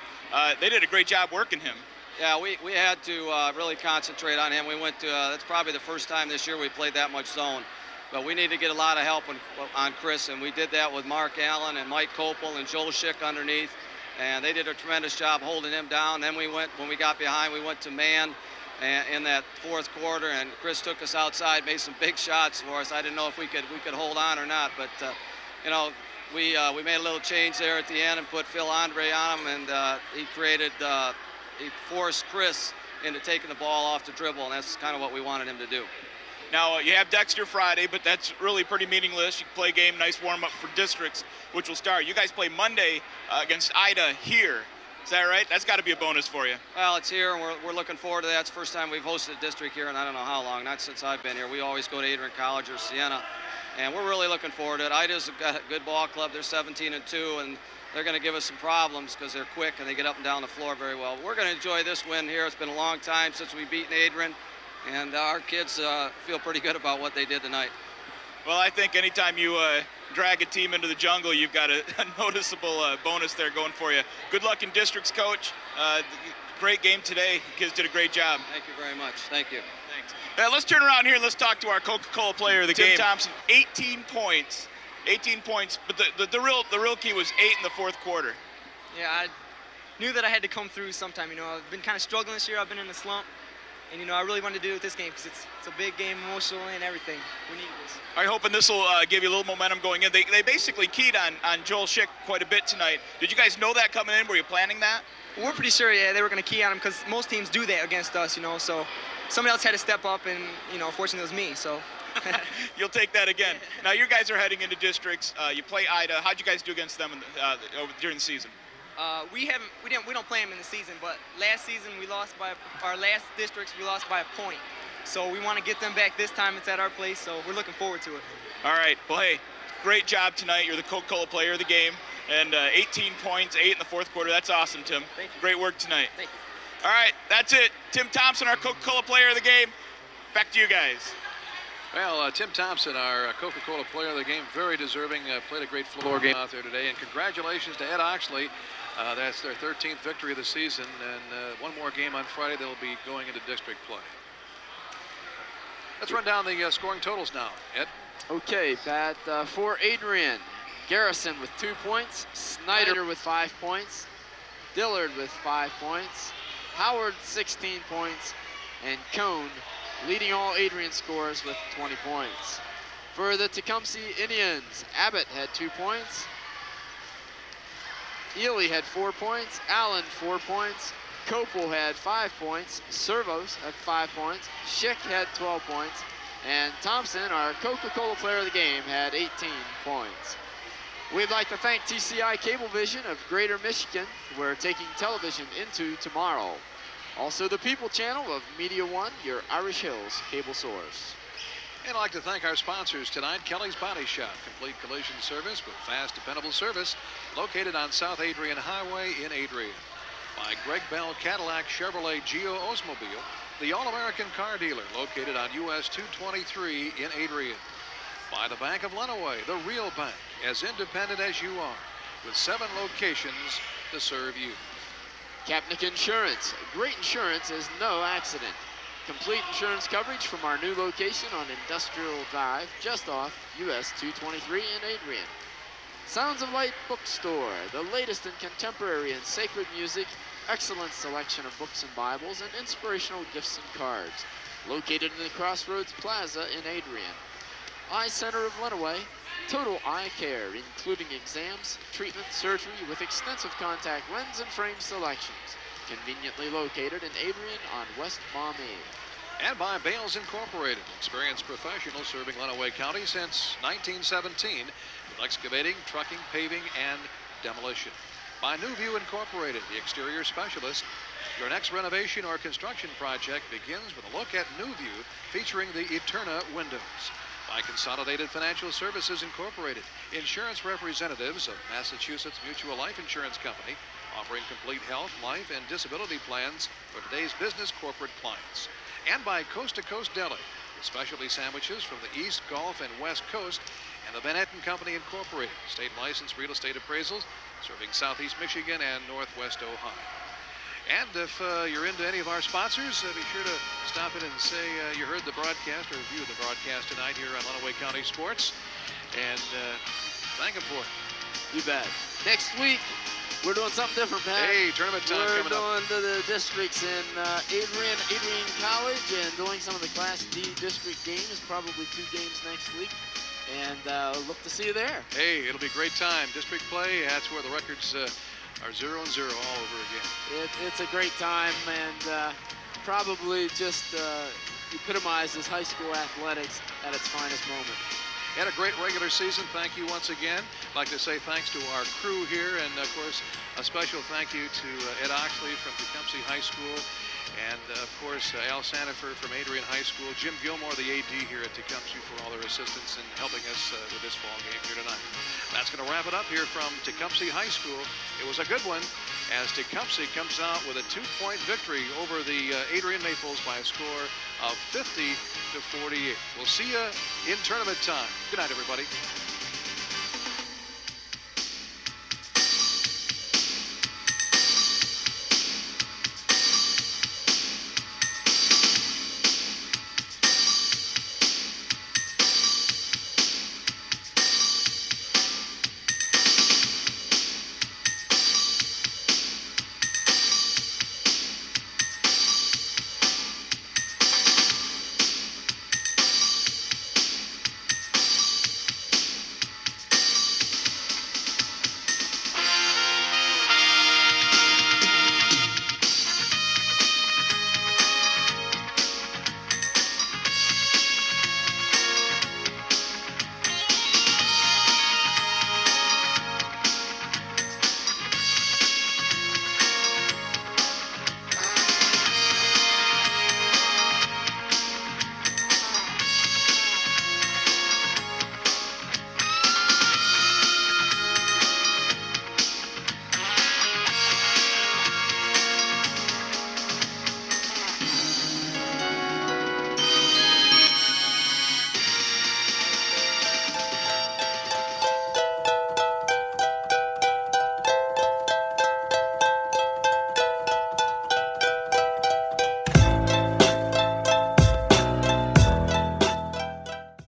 They did a great job working him. Yeah, we had to really concentrate on him. We went to, that's probably the first time this year we played that much zone. But we need to get a lot of help on Chris, and we did that with Mark Allen and Mike Kopel and Joel Schick underneath. And they did a tremendous job holding him down. Then when we got behind, we went to man in that fourth quarter, and Chris took us outside, made some big shots for us. I didn't know if we could hold on or not, but you know, we made a little change there at the end and put Phil Andre on him, and he forced Chris into taking the ball off the dribble, and that's kind of what we wanted him to do. Now, you have Dexter Friday, but that's really pretty meaningless. You play a game, nice warm-up for districts, which will start. You guys play Monday against Ida here. Is that right? That's got to be a bonus for you. Well, it's here, and we're looking forward to that. It's the first time we've hosted a district here, and I don't know how long, not since I've been here. We always go to Adrian College or Siena, and we're really looking forward to it. Ida's got a good ball club. They're 17-2, and they're going to give us some problems because they're quick and they get up and down the floor very well. We're going to enjoy this win here. It's been a long time since we've beaten Adrian, and our kids feel pretty good about what they did tonight. Well, I think anytime you drag a team into the jungle, you've got a noticeable bonus there going for you. Good luck in districts, Coach. Great game today. The kids did a great job. Thank you very much. Thank you. Thanks. Let's turn around here and let's talk to our Coca-Cola player of the game. Tim Thompson, 18 points. 18 points, but the real key was 8 in the fourth quarter. Yeah, I knew that I had to come through sometime. You know, I've been kind of struggling this year. I've been in a slump. And, you know, I really wanted to do it with this game because it's a big game emotionally and everything. We needed this. Are you hoping this will give you a little momentum going in? They basically keyed on Joel Schick quite a bit tonight. Did you guys know that coming in? Were you planning that? We're pretty sure, yeah, they were going to key on him because most teams do that against us, you know. So somebody else had to step up, and, you know, fortunately it was me. So you'll take that again. Now, you guys are heading into districts. You play Ida. How'd you guys do against them during the season? We don't play them in the season, but last season we lost by our last districts. We lost by a point, so we want to get them back this time. It's at our place, so we're looking forward to it. All right. Well, hey, great job tonight. You're the Coca-Cola player of the game, and 18 points, 8 in the fourth quarter. That's awesome, Tim. Thank you. Great work tonight. Thank you. All right, that's it. Tim Thompson, our Coca-Cola player of the game. Back to you guys. Well, Tim Thompson, our Coca-Cola player of the game, very deserving. Played a great floor game out there today, and congratulations to Ed Oxley. That's their 13th victory of the season, and one more game on Friday. They'll be going into district play. Let's run down the scoring totals now. Ed? Okay, Pat, for Adrian, Garrison with 2 points, Snyder with 5 points, Dillard with 5 points, Howard 16 points, and Cone leading all Adrian scores with 20 points. For the Tecumseh Indians, Abbott had 2 points, Ely had 4 points, Allen 4 points, Kopel had 5 points, Servos had 5 points, Schick had 12 points, and Thompson, our Coca-Cola player of the game, had 18 points. We'd like to thank TCI Cablevision of Greater Michigan. We're taking television into tomorrow. Also the People Channel of Media One, your Irish Hills cable source. And I'd like to thank our sponsors tonight, Kelly's Body Shop, complete collision service with fast, dependable service, located on South Adrian Highway in Adrian. By Greg Bell Cadillac Chevrolet Geo Oldsmobile, the All-American car dealer located on US 223 in Adrian. By the Bank of Lenawee, the real bank, as independent as you are, with 7 locations to serve you. Kapnick Insurance, great insurance is no accident. Complete insurance coverage from our new location on Industrial Drive, just off US 223 in Adrian. Sounds of Light Bookstore, the latest in contemporary and sacred music, excellent selection of books and Bibles, and inspirational gifts and cards. Located in the Crossroads Plaza in Adrian. Eye Center of Lenawee, total eye care, including exams, treatment, surgery, with extensive contact lens and frame selections. Conveniently located in Adrian on West Maumee. And by Bales Incorporated, experienced professional serving Lenawee County since 1917 with excavating, trucking, paving, and demolition. By New View Incorporated, the exterior specialist. Your next renovation or construction project begins with a look at New View featuring the Eterna windows. By Consolidated Financial Services Incorporated, insurance representatives of Massachusetts Mutual Life Insurance Company, offering complete health, life, and disability plans for today's business corporate clients. And by Coast to Coast Deli, with specialty sandwiches from the East, Gulf, and West Coast, and the Manhattan Company Incorporated, state licensed real estate appraisals, serving Southeast Michigan and Northwest Ohio. And if you're into any of our sponsors, be sure to stop in and say you heard the broadcast or view the broadcast tonight here on Lenawee County Sports, and thank them for it. You bet. Next week, we're doing something different, Pat. Hey, tournament time We're coming up. doing the districts in Adrian College and doing some of the Class D district games, probably 2 games next week. And look to see you there. Hey, it'll be a great time. District play, that's where the records are 0-0 all over again. It's a great time, and probably just epitomizes high school athletics at its finest moment. Had a great regular season. Thank you once again. I'd like to say thanks to our crew here, and of course, a special thank you to Ed Oxley from Tecumseh High School, and of course, Al Sandifer from Adrian High School, Jim Gilmore, the AD here at Tecumseh, for all their assistance in helping us with this ball game here tonight. That's going to wrap it up here from Tecumseh High School. It was a good one, as Tecumseh comes out with a 2-point victory over the Adrian Maples by a score of 50-48. We'll see you in tournament time. Good night, everybody.